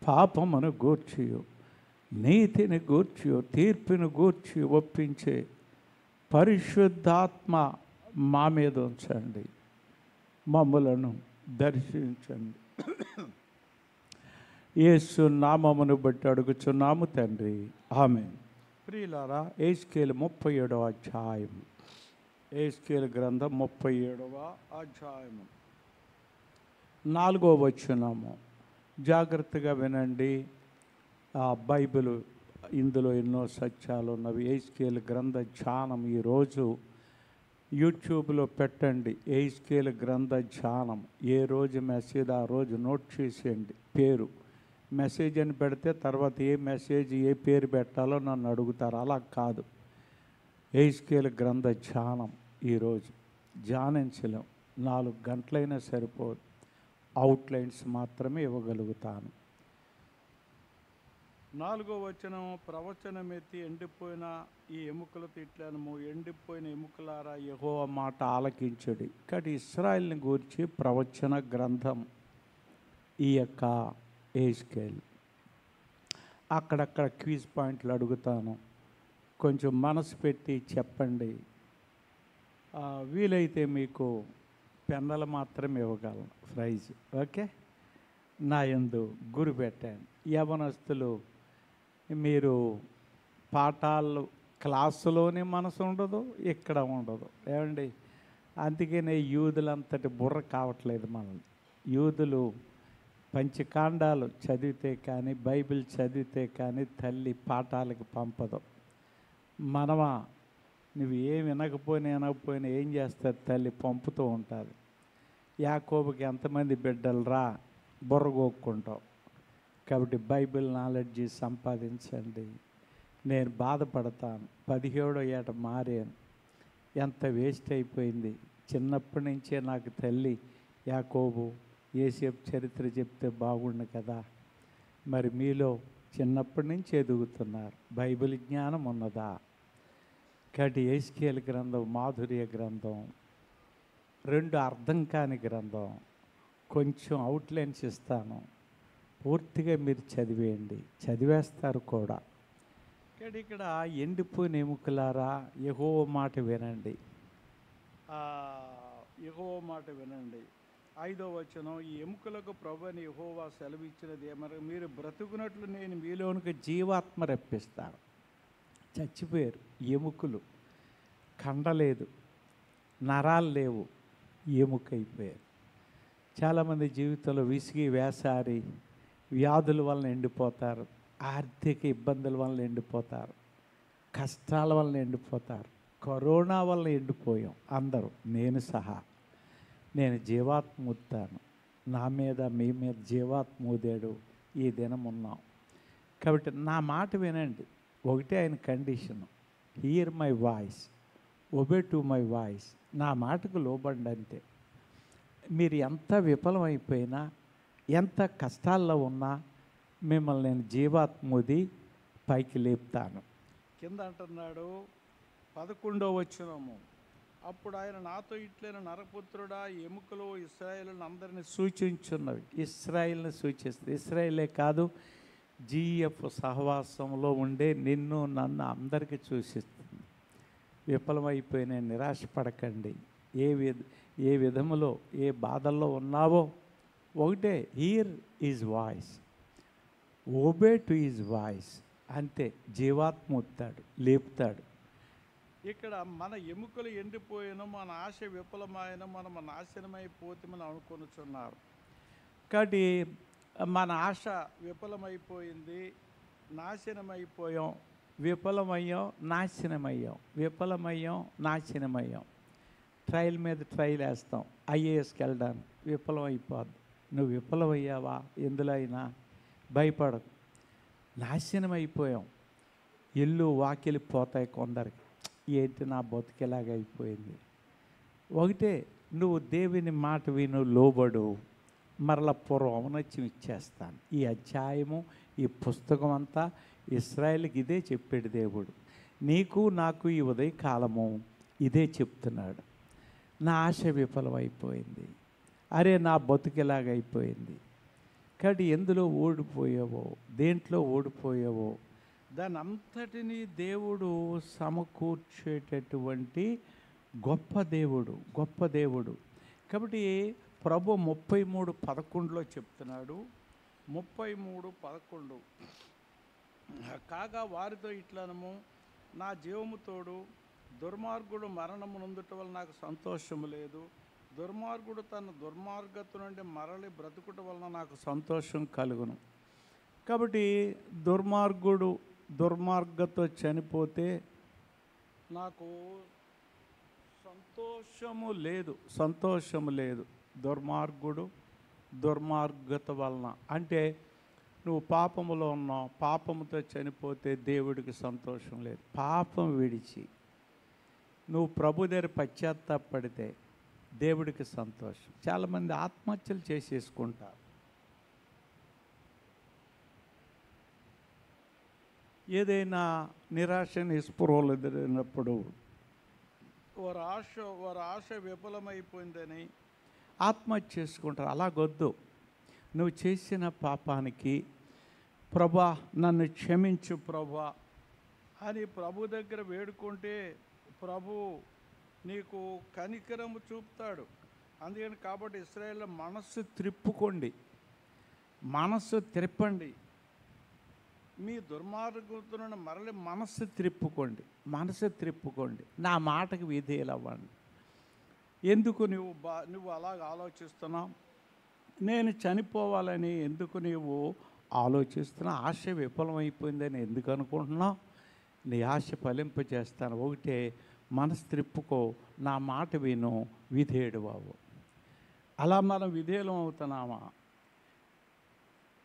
పాపమును గూర్చియు నీతిని గూర్చియు తీర్పును గూర్చి ఒప్పించే పరిశుద్ధాత్మ మా మీద ఉంచండి, మమ్ములను దర్శించండి. యేసు నామమును బట్టి అడుగుచున్నాము తండ్రి, ఆమేన్. ప్రియులారా, యెహెజ్కేలు 37వ అధ్యాయం, యెహెజ్కేలు గ్రంథం 37వ అధ్యాయము 4వ వచనము. జాగ్రత్తగా వినండి. బైబిల్ ఇందులో ఎన్నో సత్యాలు ఉన్నవి. యెహెజ్కేలు గ్రంథ ధ్యానం ఈరోజు యూట్యూబ్లో పెట్టండి. యెహెజ్కేలు గ్రంథ ధ్యానం. ఏ రోజు మెసేజ్ ఆ రోజు నోట్ చేసేయండి. పేరు మెసేజ్ అని పెడితే తర్వాత ఏ మెసేజ్ ఏ పేరు పెట్టాలో నన్ను అడుగుతారు. అలా కాదు. యెహెజ్కేలు గ్రంథ ధ్యానం ఈరోజు ధ్యానించలేం. 4 గంటలైనా సరిపోదు. అవుట్లైన్స్ మాత్రమే ఇవ్వగలుగుతాను. 4వ వచనం. ప్రవచనమెత్తి ఎండిపోయిన ఈ ఎముకలతో ఇట్లనము, ఎండిపోయిన ఎముకలారా యెహోవా మాట ఆలకించుడి. కానీ ఇశ్రాయేలుని గురించి ప్రవచన గ్రంథం ఈ యొక్క యెహెజ్కేలు. అక్కడక్కడ క్విజ్ పాయింట్లు అడుగుతాను, కొంచెం మనసు పెట్టి చెప్పండి. వీలైతే మీకు పెన్నులు మాత్రం ఇవ్వగలను ప్రైజ్. ఓకే, నా యందు గురి పెట్టండి. యవనస్తులు, మీరు పాఠాలు క్లాసులోనే మనసు ఉండదు, ఇక్కడ ఉండదు ఏమండి. అందుకనే యూదులంతటి బుర్ర కావట్లేదు మనల్ని. యూదులు పంచకాండాలు చదివితే కానీ, బైబిల్ చదివితే కానీ తల్లి పాఠాలకు పంపదు. మనమా, నువ్వు ఏం వినకపోయినా ఏం చేస్తుంది తల్లి? పంపుతూ ఉంటుంది. యాకోబుకి ఎంతమంది బిడ్డలు రా, బుర్రగోక్కుంటావు. కాబట్టి బైబిల్ నాలెడ్జి సంపాదించండి. నేను బాధపడతాను. 17వ ఏట మారాను, ఎంత వేస్ట్ అయిపోయింది. చిన్నప్పటి నుంచే నాకు తల్లి యాకోబు యోసేపు చరిత్ర చెప్తే బాగుండు కదా. మరి మీలో చిన్నప్పటి నుంచి ఎదుగుతున్నారు, బైబిల్ జ్ఞానం ఉన్నదా? కాబట్టి యెహెజ్కేలు గ్రంథం మాధుర్య గ్రంథం, 2 అర్థం కాని గ్రంథం. కొంచెం అవుట్లైన్స్ ఇస్తాను, పూర్తిగా మీరు చదివేయండి, చదివేస్తారు కూడా. కానీ ఇక్కడ ఎండిపోయిన ఎముకలారా యెహోవా మాట వినండి, యెహోవా మాట వినండి. 5వ వచనం. ఈ ఎముకలకు ప్రభువైన యెహోవా సెలవిచ్చినది ఏమనగా, మీరు బ్రతుకున్నట్లు నేను మీలోనికి జీవాత్మ రప్పిస్తాను. చచ్చిపోయారు ఎముకలు, కండలేదు, నరాలు లేవు, ఎముకైపోయారు. చాలామంది జీవితంలో విసిగి వేసారి వ్యాధుల వలన ఎండిపోతారు, ఆర్థిక ఇబ్బందుల వలన ఎండిపోతారు, కష్టాల వలన ఎండిపోతారు, కరోనా వలన ఎండిపోయాం అందరూ, నేను సహా. నేను జీవాత్మ ఊతాను, నా మీద మీ మీద జీవాత్మ ఊదాడు, ఈ దినం ఉన్నాం. కాబట్టి నా మాట వినండి. ఒకటే ఆయన condition, here my voice, obey to my voice. నా మాటకు లోబడండి అంతే. మీరు ఎంత విఫలమైపోయినా, ఎంత కష్టాల్లో ఉన్నా మిమ్మల్ని నేను జీవాత్మది పైకి లేపుతాను. కింద అంటున్నాడు 11వ వచనము. అప్పుడు ఆయన నాతో ఇట్లైన, నరపుత్రుడా, ఎముకలు ఇశ్రాయేలును అందరినీ సూచించున్నవి. ఇశ్రాయేల్ని సూచిస్తుంది. ఇశ్రాయేలే కాదు, జీఎఫ్ సహవాసంలో ఉండే నిన్ను నన్ను అందరికీ సూచిస్తుంది. విఫలమైపోయిన నిరాశపడకండి. ఏ విధములో ఏ బాధల్లో ఉన్నావో ఒకటే, here is voice, obey to is voice. అంతే, జీవాత్మ ఊతాడు, లేపుతాడు. ఇక్కడ మన ఎముకలు ఎండిపోయిన, మన ఆశ విఫలమైన, మనం నాశనమైపోతామని అనుకొనుచున్నారు. కాబట్టి మన ఆశ విఫలమైపోయింది, నాశనమైపోయాం, విఫలమయ్యాం, నాశనమయ్యాం, విఫలమయ్యాం, నాశనమయ్యాం. ట్రైల్ మీద ట్రైల్ వేస్తాం, ఐఏఎస్కి వెళ్ళడానికి విఫలం అయిపోద్ది. నువ్వు విఫలమయ్యావా ఎందులో అయినా భయపడకు. నాశనం అయిపోయాం, ఇల్లు వాకిలి పోతాయి కొందరికి. ఏంటి నా బతుకెలాగైపోయింది? ఒకటే, నువ్వు దేవుని మాట విను, లోబడు, మరల పూర్వమనత్యం ఇచ్చేస్తాను. ఈ అధ్యాయము, ఈ పుస్తకం అంతా ఇశ్రాయేలుకి ఇదే చెప్పాడు దేవుడు. నీకు నాకు ఈ ఉదయకాలము ఇదే చెప్తున్నాడు. నా ఆశ విఫలమైపోయింది, అరే నా బతుకెలాగైపోయింది. కాబట్టి ఎందులో ఓడిపోయావో, దేంట్లో ఓడిపోయావో దాని అంతటినీ దేవుడు సమకూర్చేటటువంటి గొప్ప దేవుడు, గొప్ప దేవుడు. కాబట్టి ప్రభు 33:11 చెప్తున్నాడు. 33:11 కాగా వారితో ఇట్లనము, నా జీవము తోడు, దుర్మార్గుడు మరణము నొందుట వల్ల నాకు సంతోషము లేదు. దుర్మార్గుడు తన దుర్మార్గత నుండి మరలి బ్రతుకుట వలన నాకు సంతోషం కలుగును. కాబట్టి దుర్మార్గుడు దుర్మార్గతో చనిపోతే నాకు సంతోషము లేదు. దుర్మార్గుడు దుర్మార్గత వలన అంటే నువ్వు పాపములో ఉన్నావు, పాపముతో చనిపోతే దేవుడికి సంతోషం లేదు. పాపం విడిచి నువ్వు ప్రభు దగ్గర పశ్చాత్తాపడితే దేవుడికి సంతోషం. చాలామంది ఆత్మహత్యలు చేసేసుకుంటారు. ఏదైనా నిరాశ నిస్పృహలు ఎదురైనప్పుడు వారి ఆశ విఫలమైపోయిందని ఆత్మహత్య చేసుకుంటారు. అలాగొద్దు. నువ్వు చేసిన పాపానికి ప్రభా నన్ను క్షమించు ప్రభా అని ప్రభు దగ్గర వేడుకుంటే ప్రభు నీకు కనికరము చూపుతాడు. అందుకని కాబట్టి ఇశ్రాయేలు మనస్సు త్రిప్పండి, మీ దుర్మార్గతను మరలి మనస్సు త్రిప్పుకోండి, నా మాటకు విధేయులవ్వండి. ఎందుకు నువ్వు అలాగ ఆలోచిస్తున్నావు? నేను చనిపోవాలని ఎందుకు నీవు ఆలోచిస్తున్నావు? ఆశ విఫలమైపోయిందని ఎందుకు అనుకుంటున్నావు? నీ ఆశ ఫలింపజేస్తాను. ఒకటే, మనసు త్రిప్పుకో, నా మాట విను, విధేయుడు బాబు. అలా మనం విధేయులం అవుతున్నామా?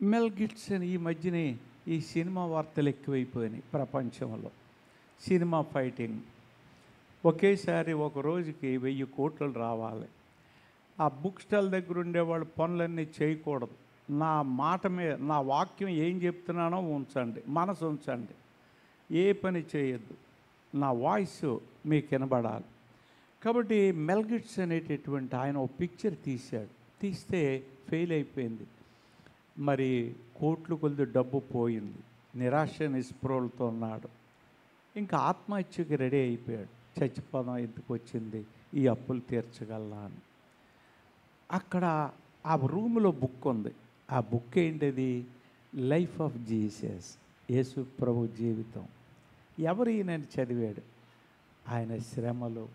మెల్ గిబ్సన్ ఈ మధ్యనే ఈ సినిమా వార్తలు ఎక్కువైపోయినాయి ప్రపంచంలో. సినిమా ఫైటింగ్ ఒకేసారి ఒక రోజుకి 1000 కోట్లు రావాలి. ఆ బుక్ స్టాల్ దగ్గర ఉండేవాళ్ళు పనులన్నీ చేయకూడదు. నా మాట మీద, నా వాక్యం ఏం చెప్తున్నానో ఉంచండి, మనసు ఉంచండి, ఏ పని చేయొద్దు, నా వాయిస్ మీకు వినబడాలి. కాబట్టి మెల్ గిబ్సన్ అనేటటువంటి ఆయన ఒక పిక్చర్ తీస్తే ఫెయిల్ అయిపోయింది. మరి కోట్లు కొద్ది డబ్బు పోయింది. నిరాశ నిస్పృహలతో ఉన్నాడు. ఇంకా ఆత్మహత్యకి రెడీ అయిపోయాడు. చచ్చిపోదాం, ఎందుకు వచ్చింది, ఈ అప్పులు తీర్చగలనా అని. అక్కడ ఆ రూమ్లో బుక్ ఉంది. ఆ బుక్ ఏంటిది? లైఫ్ ఆఫ్ జీసస్, యేసు ప్రభు జీవితం. ఎవరు ఈయనని చదివాడు? ఆయన శ్రమలు,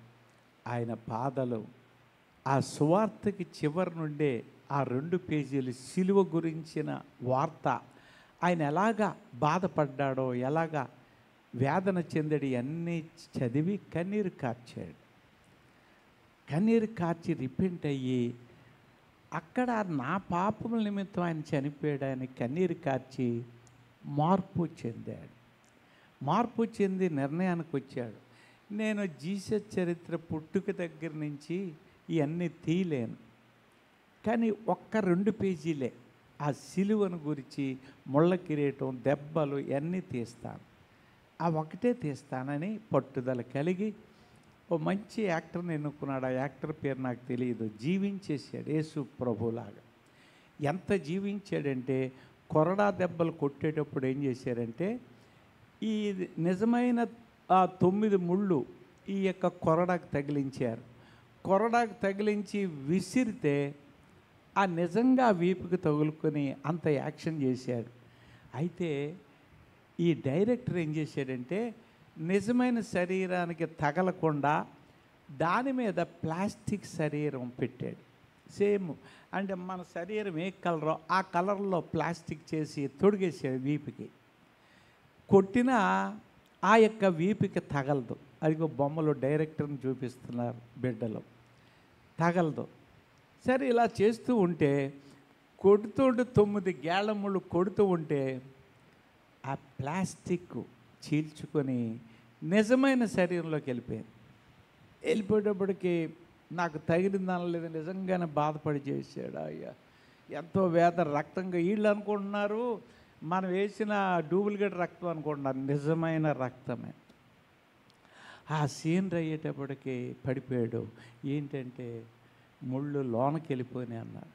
ఆయన బాధలు, ఆ సువార్తకి చివరి నుండే ఆ 2 పేజీలు సిలువ గురించిన వార్త, ఆయన ఎలాగా బాధపడ్డాడో, ఎలాగా వేదన చెందడి అన్నీ చదివి కన్నీరు కార్చి రిపెంట్ అయ్యి, అక్కడ నా పాపముల నిమిత్తం ఆయన చనిపోయాడని కన్నీరు కార్చి మార్పు చెంది నిర్ణయానికి వచ్చాడు. నేను జీసస్ చరిత్ర పుట్టుక దగ్గర నుంచి ఇవన్నీ తీయలేను, కానీ ఒక్క 2 పేజీలే ఆ సిలువను గురించి, ముళ్ళ కిరీటం, దెబ్బలు ఇవన్నీ తీస్తాను, ఆ ఒకటే తీస్తానని పట్టుదల కలిగి ఓ మంచి యాక్టర్ని ఎన్నుకున్నాడు. ఆ యాక్టర్ పేరు నాకు తెలియదు. జీవించేసాడు యేసు ప్రభులాగా. ఎంత జీవించాడంటే, కొరడా దెబ్బలు కొట్టేటప్పుడు ఏం చేశారంటే, ఈ నిజమైన ఆ 9 ముళ్ళు ఈ యొక్క కొరడాకు తగిలించారు. కొరడాకు తగిలించి విసిరితే ఆ నిజంగా వీపుకి తగులుకొని అంత యాక్షన్ చేశాడు. అయితే ఈ డైరెక్టర్ ఏం చేశాడంటే, నిజమైన శరీరానికి తగలకుండా దాని మీద ప్లాస్టిక్ శరీరం పెట్టాడు. సేమ్ అంటే మన శరీరం ఏ కలరో ఆ కలర్లో ప్లాస్టిక్ చేసి తొడిగేసాడు వీపుకి. కొట్టినా ఆ యొక్క వీపుకి తగలదు. అదిగో బొమ్మలో డైరెక్టర్ని చూపిస్తున్నారు, బిడ్డలో తగలదు. సరే, ఇలా చేస్తూ ఉంటే కొడుతుంటే 9 గేళ్ల ముళ్ళు కొడుతూ ఉంటే ఆ ప్లాస్టిక్ చీల్చుకొని నిజమైన శరీరంలోకి వెళ్ళిపోయేటప్పటికి నాకు తగిలిందనలేదు, నిజంగానే బాధపడి చేశాడు. అయ్యా ఎంతో వేదన, రక్తంగా వీళ్ళు అనుకుంటున్నారు మనం వేసిన డూప్లికేట్ రక్తం అనుకుంటున్నారు, నిజమైన రక్తమే. ఆ సీన్ అయ్యేటప్పటికి పడిపోయాడు. ఏంటంటే ముళ్ళు లోనకి వెళ్ళిపోయినాయి అన్నాడు.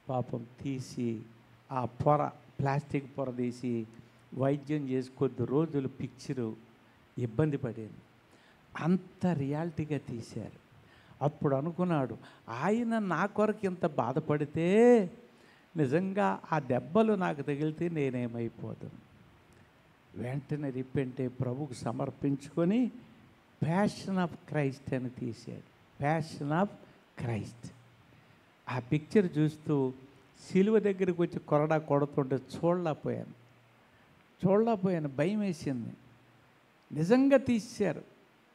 పాపం తీసి ఆ పొర, ప్లాస్టిక్ పొర తీసి వైద్యం చేసి కొద్ది రోజులు పిక్చరు ఇబ్బంది పడేది. అంత రియాలిటీగా తీశారు. అప్పుడు అనుకున్నాడు, ఆయన నా కొరకు ఇంత బాధపడితే నిజంగా ఆ దెబ్బలు నాకు తగిలితే నేనేమైపోతాను. వెంటనే రిపెంట్ అయ్యి ప్రభుకు సమర్పించుకొని ప్యాషన్ ఆఫ్ క్రైస్ట్ అని తీశాడు. Passion of Christ. ఆ పిక్చర్ చూస్తూ సిలువ దగ్గరికి వచ్చి కొరడా కొడుతుంటే చూడలేకపోయాను, భయం వేసింది. నిజంగా తీశారు,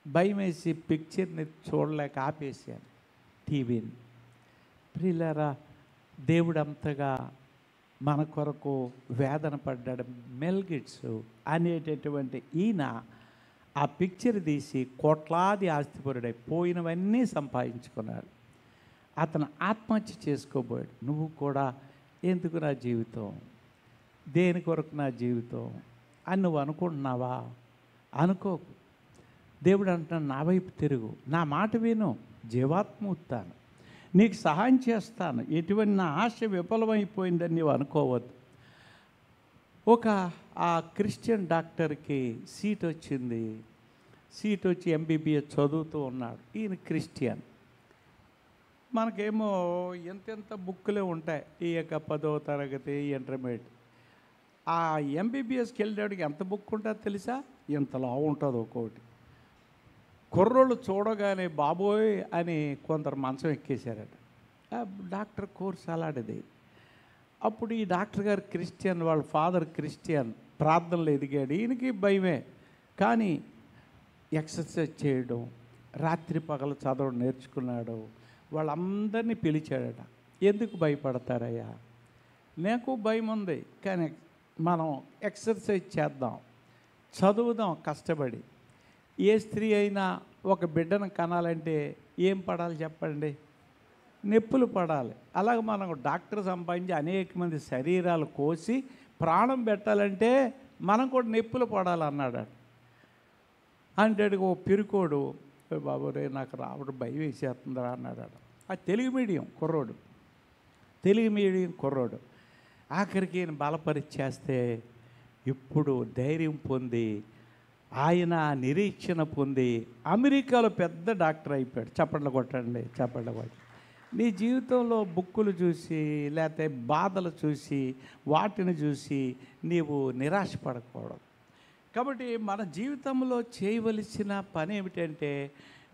భయం వేసి పిక్చర్ని చూడలేక ఆపేశాను టీవీని. ప్రియులారా, దేవుడు అంతగా మన కొరకు వేదన పడ్డాడు. మెల్ గిబ్సన్ అనేటటువంటి ఈయన ఆ పిక్చర్ తీసి కోట్లాది ఆస్తిపరుడై పోయినవన్నీ సంపాదించుకున్నాడు. అతను ఆత్మహత్య చేసుకోబోయాడు. నువ్వు కూడా ఎందుకు నా జీవితం, దేని కొరకు నా జీవితం అని నువ్వు అనుకుంటున్నావా? అనుకోకు. దేవుడు అంటున్నాడు, నా వైపు తిరుగు, నా మాట విను, జీవాత్మ ఇస్తాను, నీకు సహాయం చేస్తాను, ఎటువంటి నా ఆశ విఫలమైపోయిందని నీవు అనుకోవద్దు. ఆ క్రిస్టియన్ డాక్టర్కి సీట్ వచ్చింది. సీట్ వచ్చి ఎంబీబీఎస్ చదువుతూ ఉన్నాడు. ఈయన క్రిస్టియన్. మనకేమో ఎంతెంత బుక్కులే ఉంటాయి, ఈ యొక్క 10వ తరగతి ఇంటర్మీడియట్. ఆ ఎంబీబీఎస్కి వెళ్ళేవాడికి ఎంత బుక్ ఉంటుందో తెలుసా? ఇంతలా ఉంటుంది ఒక్కోటి. కుర్రోళ్ళు చూడగానే బాబోయ్ అని కొందరు మంచం ఎక్కేశారట. డాక్టర్ కోర్స్ అలాంటిది. అప్పుడు ఈ డాక్టర్ గారు క్రిస్టియన్, వాళ్ళ ఫాదర్ క్రిస్టియన్, ప్రార్థనలు ఎదిగాడు. ఈయనకి భయమే, కానీ ఎక్సర్సైజ్ చేయడం, రాత్రి పగలు చదవడం నేర్చుకున్నాడు. వాళ్ళందరినీ పిలిచాడట. ఎందుకు భయపడతారయ్యా? నాకు భయం ఉంది, కానీ మనం ఎక్సర్సైజ్ చేద్దాం, చదువుదాం కష్టపడి. ఏ స్త్రీ అయినా ఒక బిడ్డను కనాలంటే ఏం పడాలి చెప్పండి? నొప్పులు పడాలి. అలాగే మనం డాక్టర్ సంపాదించి అనేక మంది శరీరాలు కోసి ప్రాణం పెట్టాలంటే మనం కూడా నొప్పులు పడాలన్నాడు. అంటే ఓ పిరుకోడు, బాబు రే నాకు రావడం భయం వేసేస్తుందా అన్నాడు. ఆ తెలుగు మీడియం కుర్రోడు ఆఖరికి ఈయన బలపరిచేస్తే ఇప్పుడు ధైర్యం పొంది ఆయన నిరీక్షణ పొంది అమెరికాలో పెద్ద డాక్టర్ అయిపోయాడు. చప్పట్లు కొట్టండి. నీ జీవితంలో బుక్కులు చూసి లేకపోతే బాధలు చూసి వాటిని చూసి నీవు నిరాశపడకూడదు. కాబట్టి మన జీవితంలో చేయవలసిన పని ఏమిటంటే,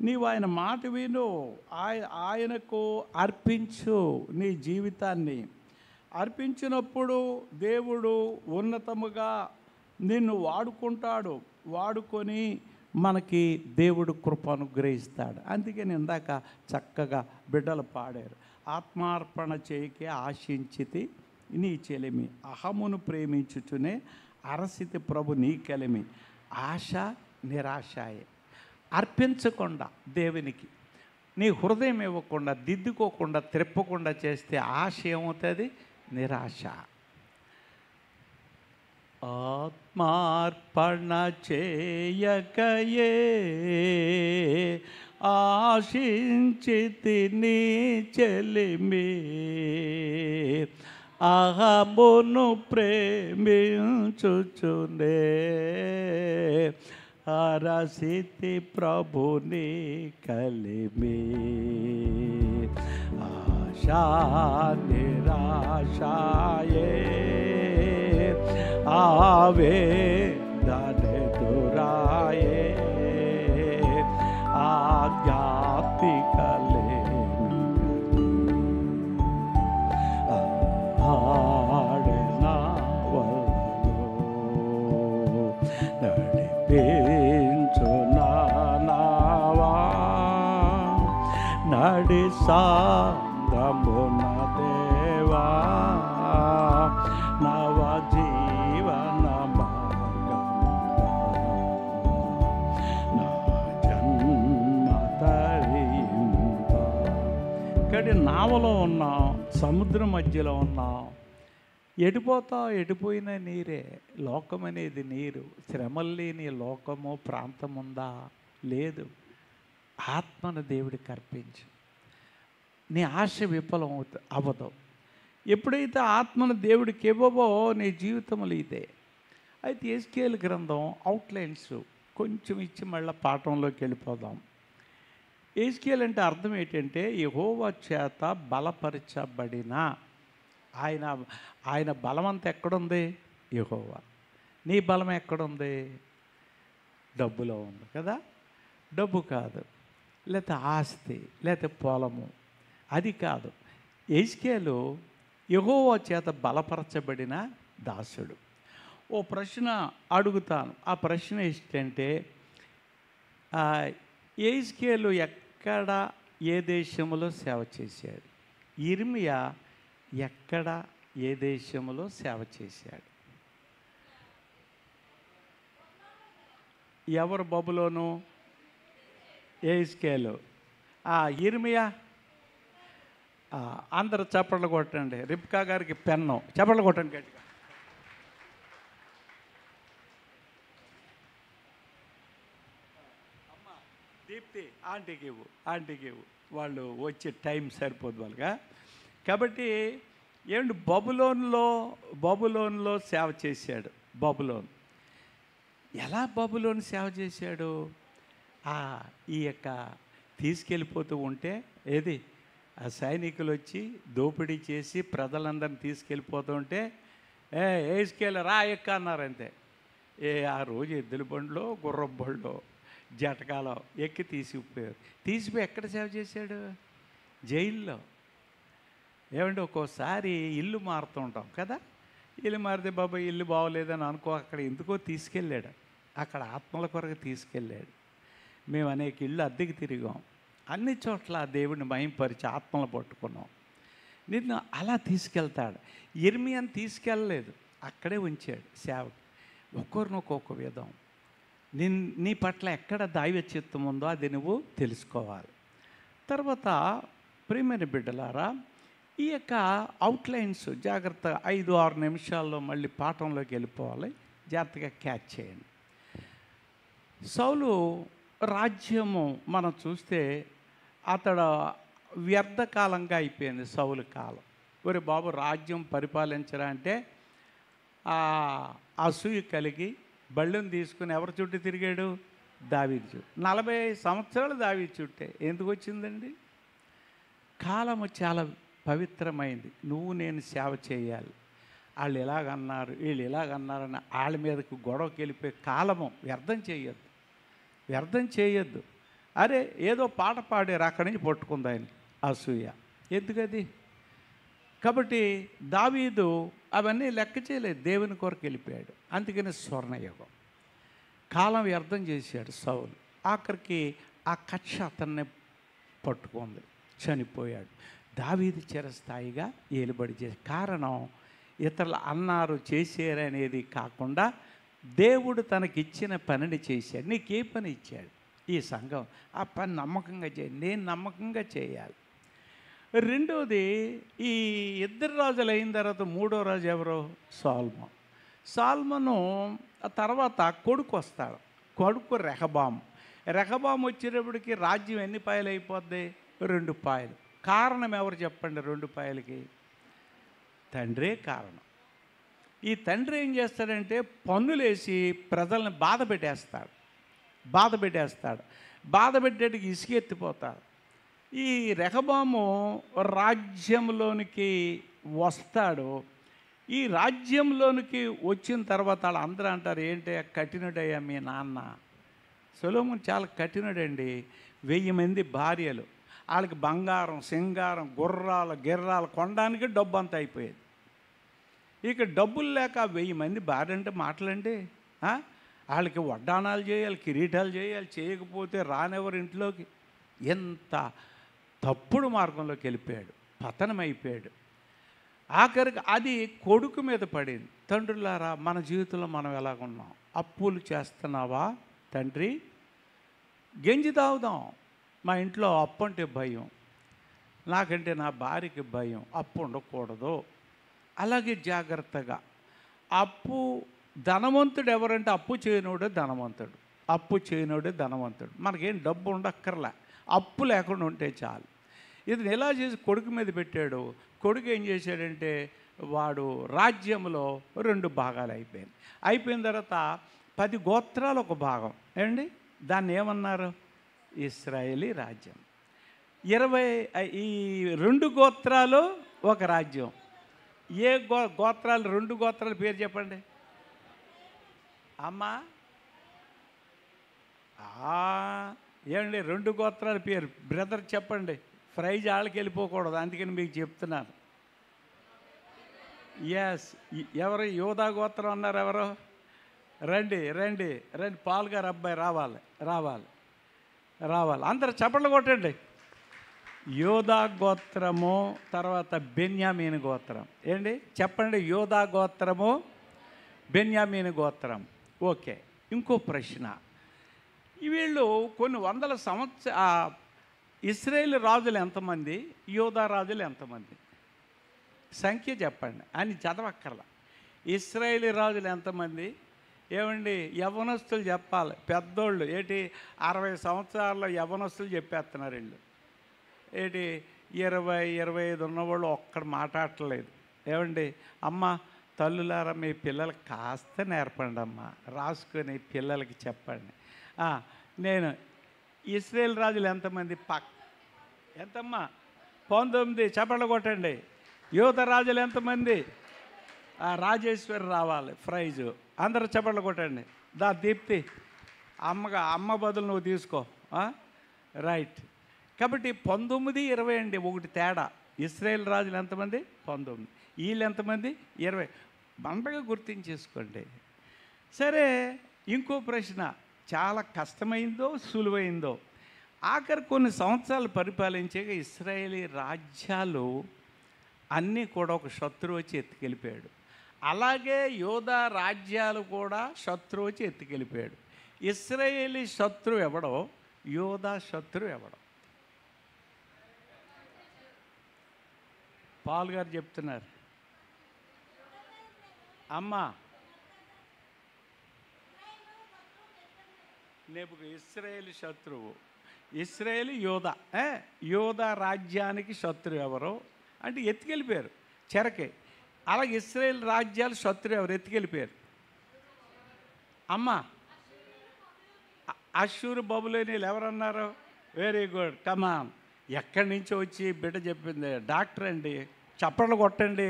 నీవు ఆయన మాట విను, ఆయనకు అర్పించు. నీ జీవితాన్ని అర్పించినప్పుడు దేవుడు ఉన్నతముగా నిన్ను వాడుకుంటాడు. వాడుకొని మనకి దేవుడు కృప అనుగ్రహిస్తాడు. అందుకని ఇందాక చక్కగా బిడ్డలు పాడారు. ఆత్మార్పణ చేయకే ఆశించితి నీ చెలిమి, అహమును ప్రేమించుచునే అరసితి ప్రభు నీ కలిమి. ఆశ నిరాశాయే. అర్పించకుండా దేవునికి నీ హృదయం ఇవ్వకుండా, దిద్దుకోకుండా, త్రిప్పకుండా చేస్తే ఆశ ఏమవుతుంది? నిరాశ. ఆత్మార్పణ చేయకయే ఆశించితి నీ చెలిమి, అహమును ప్రేమించుచునే అరసితి ప్రభుని కలిమి. ఆశా నిరాశాయే ఆవేదనెదురాయే నడిపించునావా నడి సాంగమున దేవా నవ జీవన నా జన్మ తరింప. ఇక్కడి నావలో ఉన్నాం, సముద్రం మధ్యలో ఉన్నాం. ఎటుపోయిన నీరే. లోకం అనేది నీరు. శ్రమలు లేని లోకము ప్రాంతం ఉందా? లేదు. ఆత్మను దేవుడికి అర్పించు. నీ ఆశ విఫలం అవ్వదు. ఎప్పుడైతే ఆత్మను దేవుడికి ఇవ్వవో నీ జీవితంలో ఇదే. అయితే ఎస్కేల్ గ్రంథం అవుట్లైన్స్ కొంచెం ఇచ్చి మళ్ళీ పాఠంలోకి వెళ్ళిపోదాం. ఎస్కేల్ అంటే అర్థం ఏంటంటే యెహోవా చేత బలపరచబడిన. ఆయన ఆయన బలమంతా ఎక్కడుంది? యెహోవా. నీ బలం ఎక్కడుంది? డబ్బులో ఉంది కదా. డబ్బు కాదు, లేకపోతే ఆస్తి, లేకపోతే పొలము, అది కాదు. ఎస్కేలు యెహోవా చేత బలపరచబడిన దాసుడు. ఓ ప్రశ్న అడుగుతాను. ఆ ప్రశ్న ఏంటంటే ఎస్కేలు ఎక్కడ ఏ దేశంలో సేవ చేశాడు? యిర్మీయా ఎక్కడ ఏ దేశంలో సేవ చేశాడు? ఎవరు బబులోను? ఎస్కేలు. యిర్మీయా. అందరు చప్పట్లు కొట్టండి. రిబ్కా గారికి పెన్ను. చప్పట్లు కొట్టండి గట్టిగా. అమ్మా దీప్తి ఆంటీకి ఇవ్వు. వాళ్ళు వచ్చే టైం సరిపోదు వాళ్ళగా. కాబట్టి ఏమండి, బబులోన్లో సేవ చేశాడు. బబులోన్ ఎలా బబులోన్ సేవ చేశాడు? ఈ యొక్క తీసుకెళ్ళిపోతూ ఉంటే ఏది ఆ సైనికులు వచ్చి దోపిడీ చేసి ప్రజలందరిని తీసుకెళ్ళిపోతూ ఉంటే ఎస్కేలు రా ఎక్క అన్నారంతే. ఆ రోజు ఎద్దుల బండిలో గుర్రపు బండిలో జటకాలో ఎక్కి తీసుకుపోయారు. తీసిపోయి ఎక్కడ సేవ చేశాడు? జైల్లో. ఏమంటే ఒక్కోసారి ఇల్లు మారుతూ ఉంటాం కదా. ఇల్లు మారితే బాబాయ్ ఇల్లు బాగోలేదని అనుకో, అక్కడ ఎందుకో తీసుకెళ్ళాడు. అక్కడ ఆత్మల కొరకు తీసుకెళ్ళాడు. మేము అనేక ఇళ్ళు అద్దెకి తిరిగాం. అన్ని చోట్ల దేవుడిని మహింపరిచి ఆత్మలు పట్టుకున్నాం. నిన్ను అలా తీసుకెళ్తాడు. యిర్మీయాని తీసుకెళ్ళలేదు, అక్కడే ఉంచాడు సేవకి. ఒక్కొక్క విధం. నీ పట్ల ఎక్కడ దైవ చిత్తం ఉందో అది నువ్వు తెలుసుకోవాలి. తర్వాత ప్రియమైన బిడ్డలారా, ఈ యొక్క అవుట్లైన్స్ జాగ్రత్తగా 5-6 నిమిషాల్లో మళ్ళీ పాఠంలోకి వెళ్ళిపోవాలి. జాగ్రత్తగా క్యాచ్ చేయండి. సౌలు రాజ్యము మనం చూస్తే అతడు వ్యర్థకాలంగా అయిపోయింది. సౌలు కాలం. ఒరే బాబు, రాజ్యం పరిపాలించరా అంటే అసూయ కలిగి బళ్ళను తీసుకుని ఎవరి చుట్టూ తిరిగాడు? దావీదు చుట్టూ. 40 సంవత్సరాలు దావీదు చుట్టే. ఎందుకు వచ్చిందండి? కాలము చాలా పవిత్రమైంది. నువ్వు నేను సేవ చేయాలి. వాళ్ళు ఇలాగన్నారు, వీళ్ళు ఇలాగన్నారని వాళ్ళ మీదకి గొడవకి వెళ్ళిపోయి కాలము వ్యర్థం చేయొద్దు. అరే ఏదో పాట పాడారు, అక్కడి నుంచి పట్టుకుంది ఆయన అసూయ. ఎందుకది? కాబట్టి దావీదు అవన్నీ లెక్క చేయలేదు, దేవుని కొరకు వెళ్ళిపోయాడు. అందుకని స్వర్ణయుగం. కాలం వ్యర్థం చేశాడు సౌలు. ఆఖరికి ఆ కక్ష అతన్ని పట్టుకుంది, చనిపోయాడు. దావీదు చిరస్థాయిగా ఏలుబడి చేసి కారణం ఇతరులు అన్నారు చేశారనేది కాకుండా దేవుడు తనకిచ్చిన పనిని చేశాడు. నీకే పని ఇచ్చాడు? ఈ సంఘం. ఆ పని నమ్మకంగా చేయాలి. నేను నమ్మకంగా చేయాలి. రెండోది, ఈ 2 రాజులు అయిన తర్వాత 3వ రాజు ఎవరు? సాల్మను తర్వాత కొడుకు వస్తాడు. కొడుకు రెహబాము వచ్చేటప్పటికి రాజ్యం ఎన్ని పాయలు అయిపోద్ది? 2 పాయలు. కారణం ఎవరు చెప్పండి? 2 పాయలకి తండ్రే కారణం. ఈ తండ్రి ఏం చేస్తాడంటే పన్నులేసి ప్రజల్ని బాధ పెట్టేటికి ఇసుకెత్తిపోతాడు. ఈ రెహబాము రాజ్యంలోనికి వస్తాడు. ఈ రాజ్యంలోనికి వచ్చిన తర్వాత వాళ్ళందరూ అంటారు, ఏంటి కఠినుడయ్యా మీ నాన్న. సొలొమోను చాలా కఠినుడండి. 1000 మంది భార్యలు, వాళ్ళకి బంగారం సింగారం గిర్రాలు కొనడానికి డబ్బు అంతా అయిపోయేది. ఇక డబ్బులు లేక 1000 మంది భార్య అంటే మాటలండి. వాళ్ళకి వడ్డాణాలు చేయాలి, కిరీటాలు చేయాలి, చేయకపోతే రానివ్వరు ఇంట్లోకి. ఎంత తప్పుడు మార్గంలోకి వెళ్ళిపోయాడు, పతనమైపోయాడు. ఆఖరికి అది కొడుకు మీద పడింది. తండ్రులారా, మన జీవితంలో మనం ఎలాగున్నాం? అప్పులు చేస్తున్నావా తండ్రి? గంజి తాగుదాం. మా ఇంట్లో అప్పు అంటే భయం, నాకంటే నా భార్యకి భయం, అప్పు ఉండకూడదు. అలాగే జాగ్రత్తగా అప్పు ధనవంతుడు ఎవరంటే అప్పు చేయనోడే ధనవంతుడు. మనకేం డబ్బు ఉండక్కర్లే, అప్పు లేకుండా ఉంటే చాలు. ఇతను ఎలా చేసి కొడుకు మీద పెట్టాడు. కొడుకు ఏం చేశాడంటే వాడు రాజ్యంలో 2 భాగాలు అయిపోయింది. అయిపోయిన తర్వాత 10 గోత్రాలు ఒక భాగం ఏమండి, దాన్ని ఏమన్నారు, ఇశ్రాయేలీ రాజ్యం. 20 ఈ 2 గోత్రాలు ఒక రాజ్యం. ఏ గోత్రాలు, 2 గోత్రాల పేరు చెప్పండి అమ్మా. ఏమండి 2 గోత్రాల పేరు బ్రదర్ చెప్పండి, ప్రైజ్ వాళ్ళకి వెళ్ళిపోకూడదు, అందుకని మీకు చెప్తున్నాను. ఎస్, ఎవరు యోధా గోత్రం అన్నారు, ఎవరు, రండి రండి రండి, పాల్ గారు అబ్బాయి రావాలి, అందరు చప్పట్లు కొట్టండి. యోధా గోత్రము, తర్వాత బెన్యామీను గోత్రం. ఏంటి చెప్పండి, యోధా గోత్రము, బెన్యామీను గోత్రం. ఓకే, ఇంకో ప్రశ్న. వీళ్ళు కొన్ని వందల ఇశ్రాయేలు రాజులు ఎంతమంది, యోధా రాజులు ఎంతమంది, సంఖ్య చెప్పండి అని చదవక్కర్లా. ఇశ్రాయేలు రాజులు ఎంతమంది, ఏమండి యవ్వనస్తులు చెప్పాలి, పెద్దోళ్ళు ఏంటి 60 సంవత్సరాల్లో యవ్వనస్తులు చెప్పేస్తున్నారు వీళ్ళు. ఏంటి 20-25 ఉన్నవాళ్ళు ఒక్కడ మాట్లాడట్లేదు. ఏమండి అమ్మ తల్లులారా, మీ పిల్లలకి కాస్త నేర్పండి అమ్మ, రాసుకొని పిల్లలకి చెప్పండి. నేను ఇశ్రాయేలు రాజులు ఎంతమంది, ఎంతమ్మా, 19, చప్పట్లు కొట్టండి. యోధా రాజులు ఎంతమంది, రాజేశ్వరి రావాలి ప్రైజు, అందరూ చప్పట్లు కొట్టండి. దీప్తి అమ్మ బదులు నువ్వు తీసుకో, రైట్. కాబట్టి 19, 20 అండి, ఒకటి తేడా. ఇశ్రాయేలు రాజులు ఎంతమంది, 19, వీళ్ళు ఎంతమంది, 20. బండగా గుర్తించేసుకోండి. సరే, ఇంకో ప్రశ్న, చాలా కష్టమైందో సులువైందో, ఆఖరి కొన్ని సంవత్సరాలు పరిపాలించాక ఇశ్రాయేలీ రాజ్యాలు అన్నీ కూడా ఒక శత్రువు వచ్చి ఎత్తుకెళ్ళిపోయాడు. అలాగే యోధా రాజ్యాలు కూడా శత్రువు వచ్చి ఎత్తుకెళ్ళిపోయాడు. ఇశ్రాయేలీ శత్రువు ఎవడో, యోధా శత్రువు ఎవడో, పాల్ గారు చెప్తున్నారు. అమ్మా ఇశ్రాయేలు శత్రువు, ఇశ్రాయేలు యోధా రాజ్యానికి శత్రువు ఎవరో అంటే ఎత్తుకెళ్ళిపోయారు చెరకే. అలాగే ఇశ్రాయేల్ రాజ్యాలు శత్రువు ఎవరు, ఎత్తుకెళ్ళిపోయారు. అమ్మా అష్షూరు బబులోనీలు ఎవరన్నారు, వెరీ గుడ్, కమాన్. ఎక్కడి నుంచో వచ్చి బిడ్డ చెప్పింది, డాక్టర్ అండి, చప్పట్లు కొట్టండి.